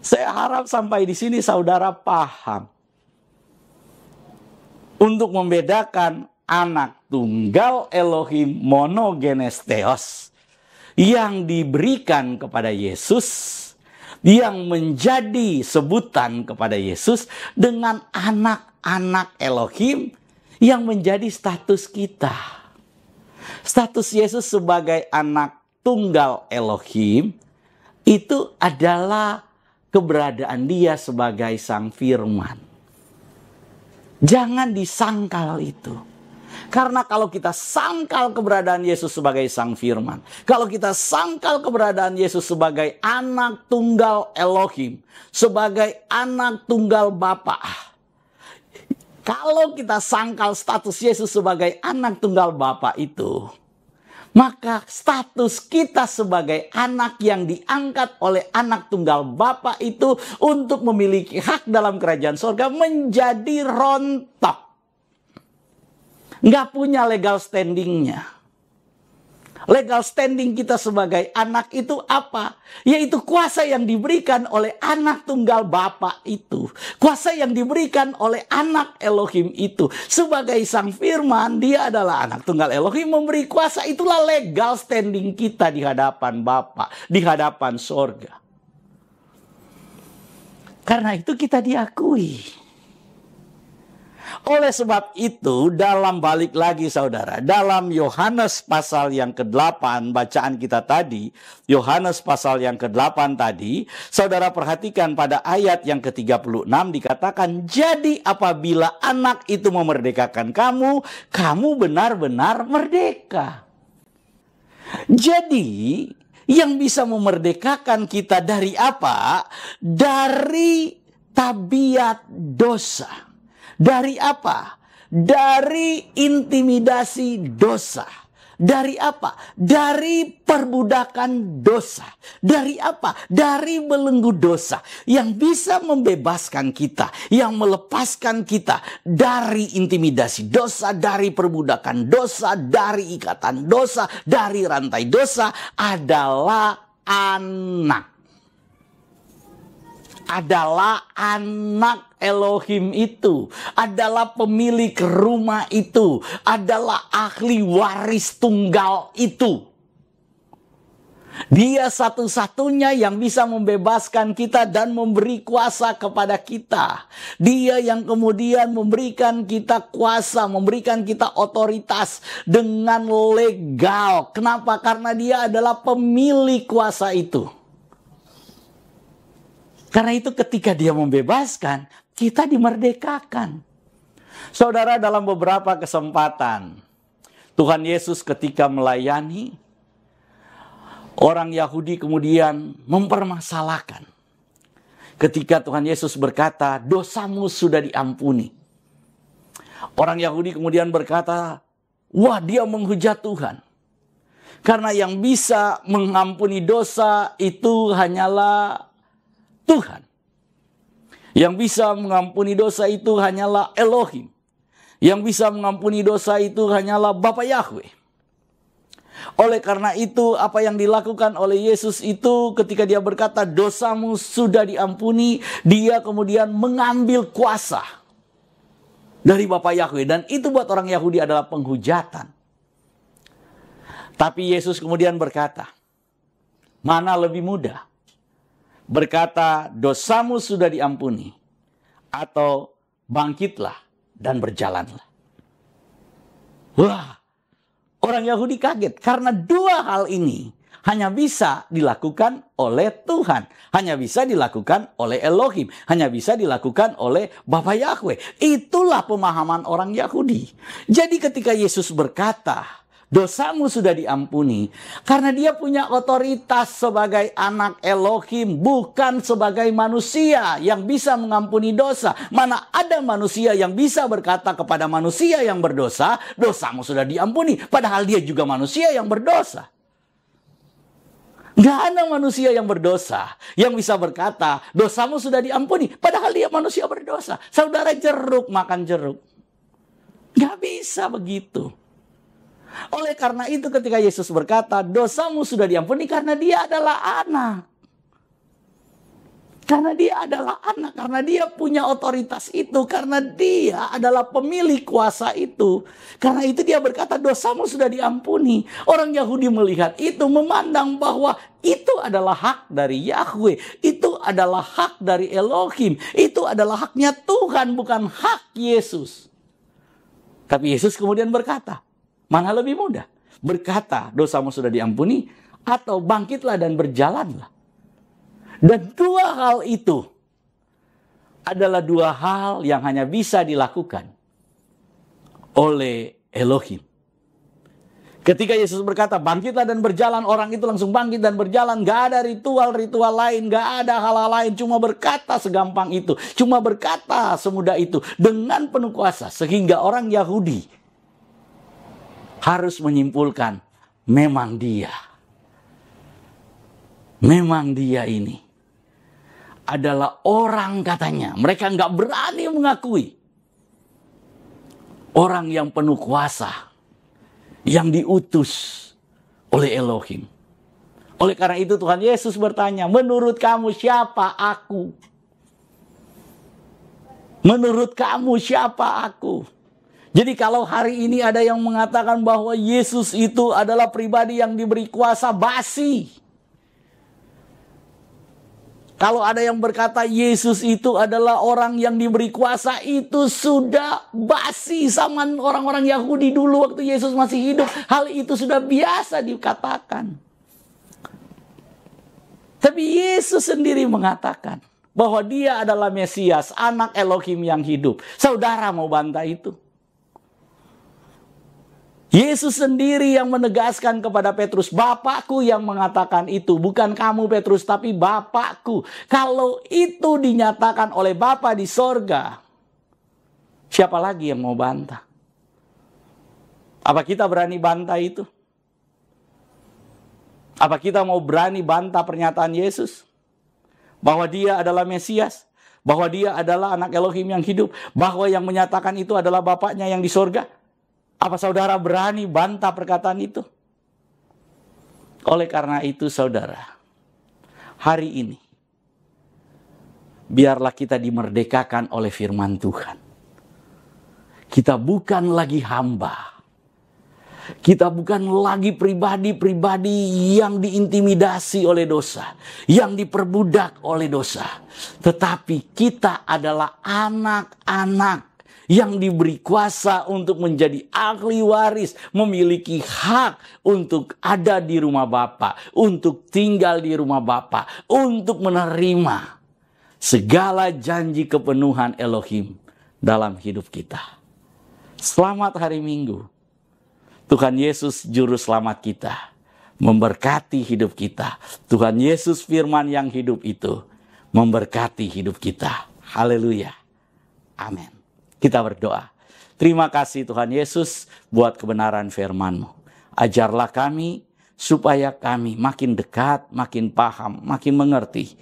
Saya harap sampai di sini saudara paham. Untuk membedakan anak tunggal Elohim monogenes theos yang diberikan kepada Yesus, yang menjadi sebutan kepada Yesus, dengan anak-anak Elohim yang menjadi status kita. Status Yesus sebagai anak tunggal Elohim itu adalah keberadaan dia sebagai sang firman. Jangan disangkal itu. Karena kalau kita sangkal keberadaan Yesus sebagai sang firman, kalau kita sangkal keberadaan Yesus sebagai anak tunggal Elohim, sebagai anak tunggal Bapa, kalau kita sangkal status Yesus sebagai anak tunggal Bapa itu, maka status kita sebagai anak yang diangkat oleh anak tunggal Bapa itu untuk memiliki hak dalam kerajaan surga menjadi rontok. Nggak punya legal standingnya. Legal standing kita sebagai anak itu apa? Yaitu kuasa yang diberikan oleh anak tunggal Bapa itu. Kuasa yang diberikan oleh anak Elohim itu. Sebagai sang firman, dia adalah anak tunggal Elohim, memberi kuasa. Itulah legal standing kita di hadapan Bapa, di hadapan sorga. Karena itu kita diakui. Oleh sebab itu, dalam balik lagi saudara, dalam Yohanes pasal yang ke-8, bacaan kita tadi, Yohanes pasal yang ke-8 tadi, saudara perhatikan pada ayat yang ke-36 dikatakan, jadi apabila anak itu memerdekakan kamu, kamu benar-benar merdeka. Jadi, yang bisa memerdekakan kita dari apa? Dari tabiat dosa. Dari apa? Dari intimidasi dosa. Dari apa? Dari perbudakan dosa. Dari apa? Dari belenggu dosa. Yang bisa membebaskan kita. Yang melepaskan kita dari intimidasi dosa. Dari perbudakan dosa. Dari ikatan dosa. Dari rantai dosa. Adalah anak. Adalah anak Elohim itu, adalah pemilik rumah itu, adalah ahli waris tunggal itu. Dia satu-satunya yang bisa membebaskan kita dan memberi kuasa kepada kita. Dia yang kemudian memberikan kita kuasa, memberikan kita otoritas dengan legal. Kenapa? Karena dia adalah pemilik kuasa itu. Karena itu ketika dia membebaskan, kita dimerdekakan. Saudara, dalam beberapa kesempatan, Tuhan Yesus ketika melayani, orang Yahudi kemudian mempermasalahkan. Ketika Tuhan Yesus berkata, dosamu sudah diampuni. Orang Yahudi kemudian berkata, wah, dia menghujat Tuhan. Karena yang bisa mengampuni dosa itu hanyalah Tuhan. Yang bisa mengampuni dosa itu hanyalah Elohim. Yang bisa mengampuni dosa itu hanyalah Bapa Yahweh. Oleh karena itu, apa yang dilakukan oleh Yesus itu ketika dia berkata dosamu sudah diampuni, dia kemudian mengambil kuasa dari Bapa Yahweh. Dan itu buat orang Yahudi adalah penghujatan. Tapi Yesus kemudian berkata, mana lebih mudah? Berkata dosamu sudah diampuni, atau bangkitlah dan berjalanlah. Wah, orang Yahudi kaget karena dua hal ini hanya bisa dilakukan oleh Tuhan. Hanya bisa dilakukan oleh Elohim. Hanya bisa dilakukan oleh Bapa Yahweh. Itulah pemahaman orang Yahudi. Jadi ketika Yesus berkata, dosamu sudah diampuni. Karena dia punya otoritas sebagai anak Elohim. Bukan sebagai manusia yang bisa mengampuni dosa. Mana ada manusia yang bisa berkata kepada manusia yang berdosa, dosamu sudah diampuni. Padahal dia juga manusia yang berdosa. Gak ada manusia yang berdosa yang bisa berkata, dosamu sudah diampuni. Padahal dia manusia berdosa. Saudara, jeruk makan jeruk. Gak bisa begitu. Oleh karena itu ketika Yesus berkata, dosamu sudah diampuni karena dia adalah anak. Karena dia adalah anak, karena dia punya otoritas itu, karena dia adalah pemilik kuasa itu. Karena itu dia berkata, dosamu sudah diampuni. Orang Yahudi melihat itu, memandang bahwa itu adalah hak dari Yahweh. Itu adalah hak dari Elohim. Itu adalah haknya Tuhan, bukan hak Yesus. Tapi Yesus kemudian berkata, mana lebih mudah? Berkata, dosamu sudah diampuni, atau bangkitlah dan berjalanlah. Dan dua hal itu adalah dua hal yang hanya bisa dilakukan oleh Elohim. Ketika Yesus berkata, bangkitlah dan berjalan, orang itu langsung bangkit dan berjalan. Gak ada ritual-ritual lain, gak ada hal-hal lain. Cuma berkata segampang itu, cuma berkata semudah itu, dengan penuh kuasa. Sehingga orang Yahudi harus menyimpulkan, memang dia ini adalah orang, katanya. Mereka nggak berani mengakui orang yang penuh kuasa, yang diutus oleh Elohim. Oleh karena itu Tuhan Yesus bertanya, menurut kamu siapa aku? Menurut kamu siapa aku? Jadi kalau hari ini ada yang mengatakan bahwa Yesus itu adalah pribadi yang diberi kuasa, basi. Kalau ada yang berkata Yesus itu adalah orang yang diberi kuasa, itu sudah basi. Zaman orang-orang Yahudi dulu waktu Yesus masih hidup, hal itu sudah biasa dikatakan. Tapi Yesus sendiri mengatakan bahwa dia adalah Mesias, anak Elohim yang hidup. Saudara mau bantah itu? Yesus sendiri yang menegaskan kepada Petrus, Bapakku yang mengatakan itu, bukan kamu Petrus, tapi Bapakku. Kalau itu dinyatakan oleh Bapa di sorga, siapa lagi yang mau bantah? Apa kita berani bantah itu? Apa kita mau berani bantah pernyataan Yesus? Bahwa dia adalah Mesias, bahwa dia adalah anak Elohim yang hidup, bahwa yang menyatakan itu adalah Bapaknya yang di sorga? Apa saudara berani bantah perkataan itu? Oleh karena itu saudara, hari ini biarlah kita dimerdekakan oleh firman Tuhan. Kita bukan lagi hamba. Kita bukan lagi pribadi-pribadi yang diintimidasi oleh dosa, yang diperbudak oleh dosa. Tetapi kita adalah anak-anak yang diberi kuasa untuk menjadi ahli waris, memiliki hak untuk ada di rumah Bapa, untuk tinggal di rumah Bapa, untuk menerima segala janji kepenuhan Elohim dalam hidup kita. Selamat hari Minggu. Tuhan Yesus Juru Selamat kita memberkati hidup kita. Tuhan Yesus firman yang hidup itu memberkati hidup kita. Haleluya. Amin. Kita berdoa. Terima kasih Tuhan Yesus buat kebenaran firman-Mu. Ajarlah kami supaya kami makin dekat, makin paham, makin mengerti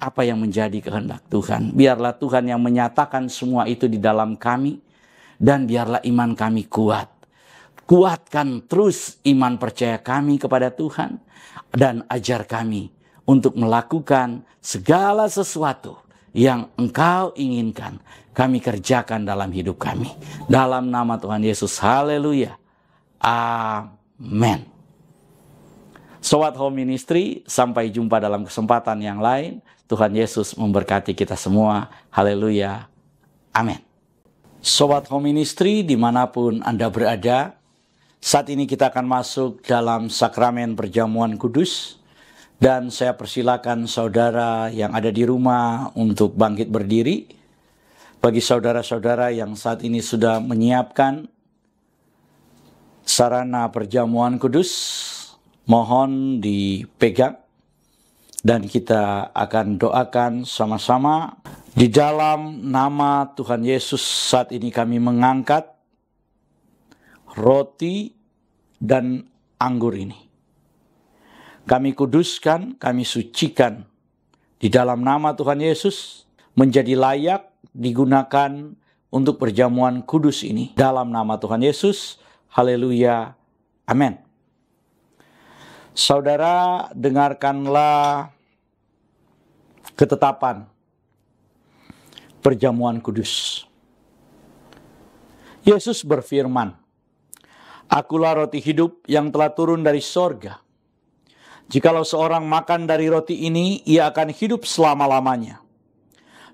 apa yang menjadi kehendak Tuhan. Biarlah Tuhan yang menyatakan semua itu di dalam kami, dan biarlah iman kami kuat. Kuatkan terus iman percaya kami kepada Tuhan, dan ajar kami untuk melakukan segala sesuatu yang Engkau inginkan kami kerjakan dalam hidup kami. Dalam nama Tuhan Yesus, haleluya. Amin. Sobat Home Ministry, sampai jumpa dalam kesempatan yang lain. Tuhan Yesus memberkati kita semua. Haleluya. Amin. Sobat Home Ministry, dimanapun Anda berada, saat ini kita akan masuk dalam sakramen perjamuan kudus. Dan saya persilakan saudara yang ada di rumah untuk bangkit berdiri. Bagi saudara-saudara yang saat ini sudah menyiapkan sarana perjamuan kudus, mohon dipegang. Dan kita akan doakan sama-sama. Di dalam nama Tuhan Yesus, saat ini kami mengangkat roti dan anggur ini. Kami kuduskan, kami sucikan di dalam nama Tuhan Yesus, menjadi layak digunakan untuk perjamuan kudus ini. Dalam nama Tuhan Yesus, haleluya, amin. Saudara, dengarkanlah ketetapan perjamuan kudus. Yesus berfirman, "Akulah roti hidup yang telah turun dari sorga. Jikalau seorang makan dari roti ini, ia akan hidup selama-lamanya.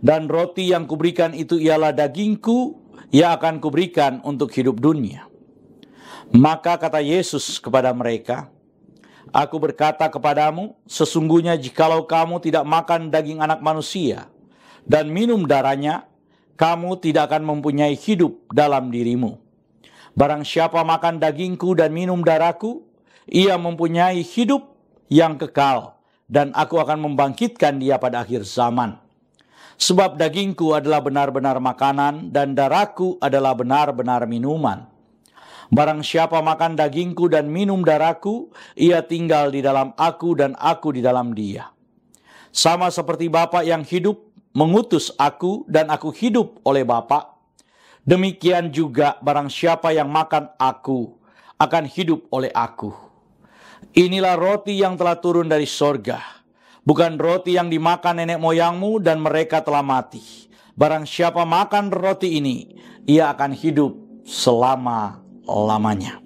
Dan roti yang kuberikan itu ialah dagingku, ia akan kuberikan untuk hidup dunia." Maka kata Yesus kepada mereka, "Aku berkata kepadamu, sesungguhnya jikalau kamu tidak makan daging anak manusia dan minum darahnya, kamu tidak akan mempunyai hidup dalam dirimu. Barang siapa makan dagingku dan minum darahku, ia mempunyai hidup yang kekal, dan aku akan membangkitkan dia pada akhir zaman. Sebab dagingku adalah benar-benar makanan, dan darahku adalah benar-benar minuman. Barang siapa makan dagingku dan minum darahku, ia tinggal di dalam aku dan aku di dalam dia. Sama seperti Bapa yang hidup mengutus aku dan aku hidup oleh Bapa, demikian juga barang siapa yang makan aku akan hidup oleh aku. Inilah roti yang telah turun dari sorga, bukan roti yang dimakan nenek moyangmu dan mereka telah mati. Barang siapa makan roti ini, ia akan hidup selama-lamanya."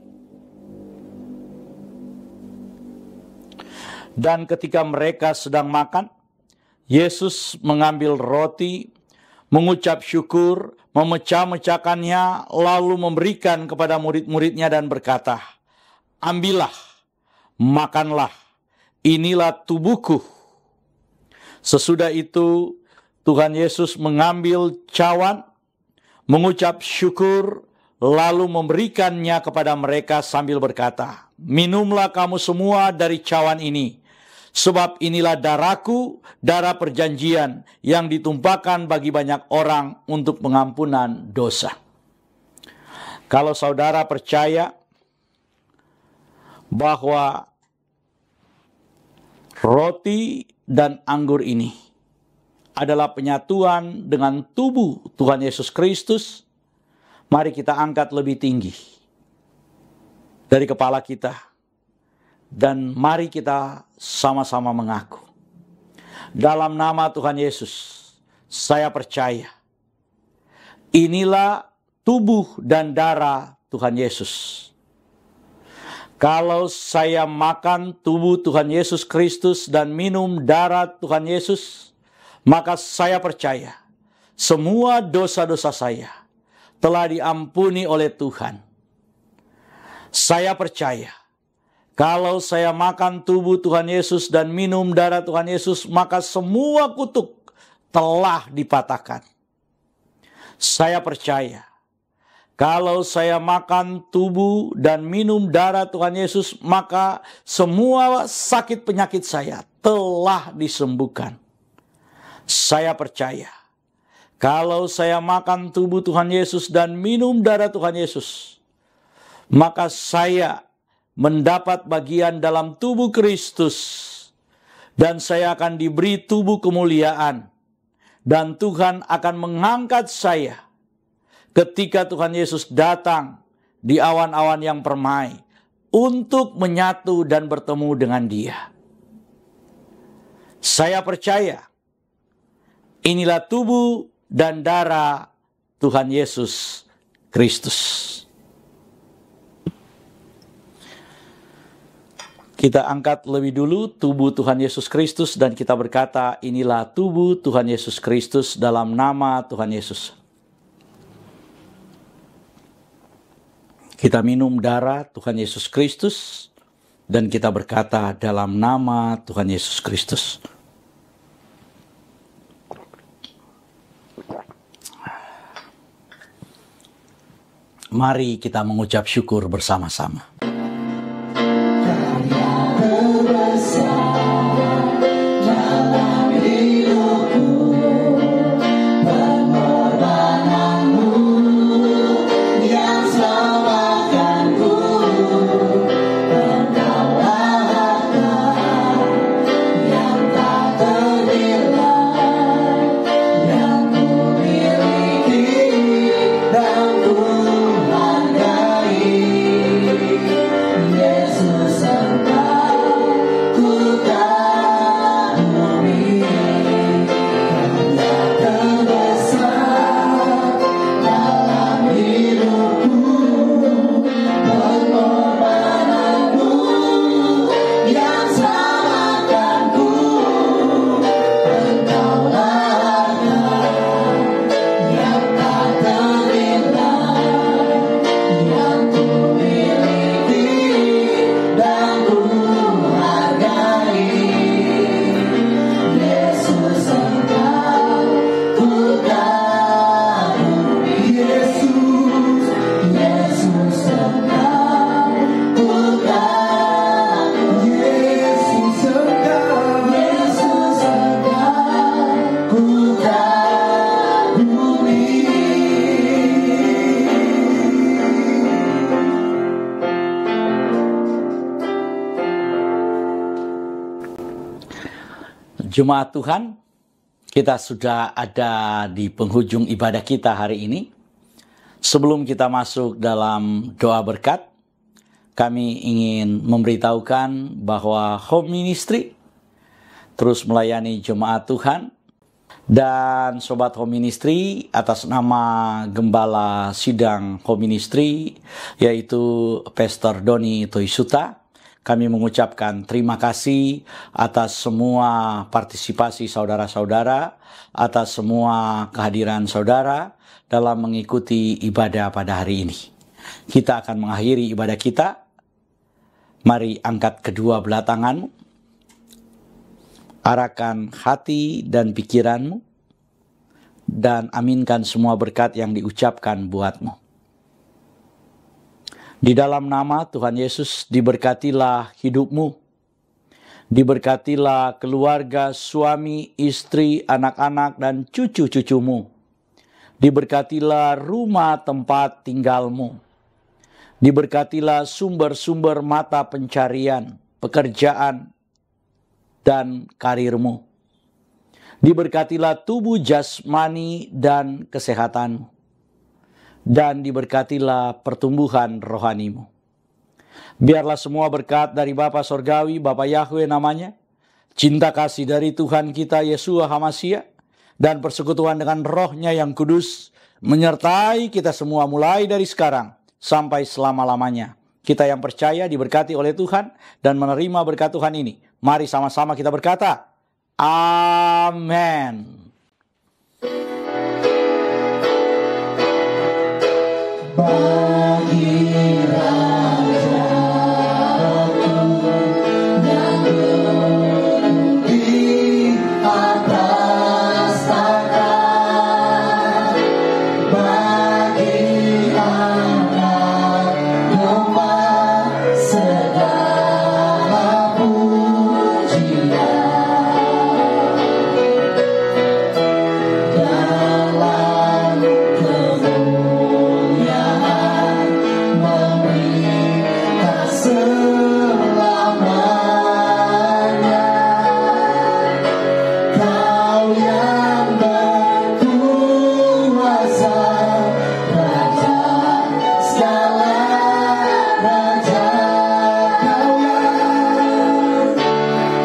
Dan ketika mereka sedang makan, Yesus mengambil roti, mengucap syukur, memecah-mecahkannya, lalu memberikan kepada murid-muridnya dan berkata, "Ambillah, makanlah, inilah tubuhku." Sesudah itu Tuhan Yesus mengambil cawan, mengucap syukur, lalu memberikannya kepada mereka sambil berkata, "Minumlah kamu semua dari cawan ini, sebab inilah darahku, darah perjanjian yang ditumpahkan bagi banyak orang untuk pengampunan dosa." Kalau saudara percaya bahwa roti dan anggur ini adalah penyatuan dengan tubuh Tuhan Yesus Kristus, mari kita angkat lebih tinggi dari kepala kita, dan mari kita sama-sama mengaku, dalam nama Tuhan Yesus, saya percaya inilah tubuh dan darah Tuhan Yesus. Kalau saya makan tubuh Tuhan Yesus Kristus dan minum darah Tuhan Yesus, maka saya percaya semua dosa-dosa saya telah diampuni oleh Tuhan. Saya percaya kalau saya makan tubuh Tuhan Yesus dan minum darah Tuhan Yesus, maka semua kutuk telah dipatahkan. Saya percaya kalau saya makan tubuh dan minum darah Tuhan Yesus, maka semua sakit penyakit saya telah disembuhkan. Saya percaya kalau saya makan tubuh Tuhan Yesus dan minum darah Tuhan Yesus, maka saya mendapat bagian dalam tubuh Kristus. Dan saya akan diberi tubuh kemuliaan. Dan Tuhan akan mengangkat saya ketika Tuhan Yesus datang di awan-awan yang permai untuk menyatu dan bertemu dengan Dia. Saya percaya inilah tubuh dan darah Tuhan Yesus Kristus. Kita angkat lebih dulu tubuh Tuhan Yesus Kristus dan kita berkata, inilah tubuh Tuhan Yesus Kristus dalam nama Tuhan Yesus. Kita minum darah Tuhan Yesus Kristus dan kita berkata dalam nama Tuhan Yesus Kristus. Mari kita mengucap syukur bersama-sama. Jemaat Tuhan, kita sudah ada di penghujung ibadah kita hari ini. Sebelum kita masuk dalam doa berkat, kami ingin memberitahukan bahwa Home Ministry terus melayani jemaat Tuhan. Dan Sobat Home Ministry, atas nama Gembala Sidang Home Ministry, yaitu Pastor Doni Toisuta, kami mengucapkan terima kasih atas semua partisipasi saudara-saudara, atas semua kehadiran saudara dalam mengikuti ibadah pada hari ini. Kita akan mengakhiri ibadah kita. Mari angkat kedua belah tanganmu, arahkan hati dan pikiranmu, dan aminkan semua berkat yang diucapkan buatmu. Di dalam nama Tuhan Yesus, diberkatilah hidupmu, diberkatilah keluarga, suami, istri, anak-anak, dan cucu-cucumu. Diberkatilah rumah tempat tinggalmu. Diberkatilah sumber-sumber mata pencarian, pekerjaan, dan karirmu. Diberkatilah tubuh jasmani dan kesehatanmu. Dan diberkatilah pertumbuhan rohanimu. Biarlah semua berkat dari Bapa Sorgawi, Bapa Yahweh namanya, cinta kasih dari Tuhan kita Yeshua HaMashiach, dan persekutuan dengan Roh-Nya yang kudus, menyertai kita semua mulai dari sekarang sampai selama-lamanya. Kita yang percaya diberkati oleh Tuhan dan menerima berkat Tuhan ini. Mari sama-sama kita berkata, Amin. Bagi Raja yang di atas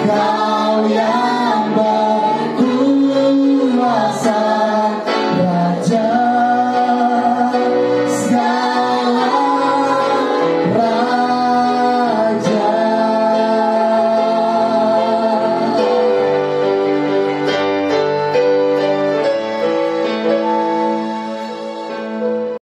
Kau yang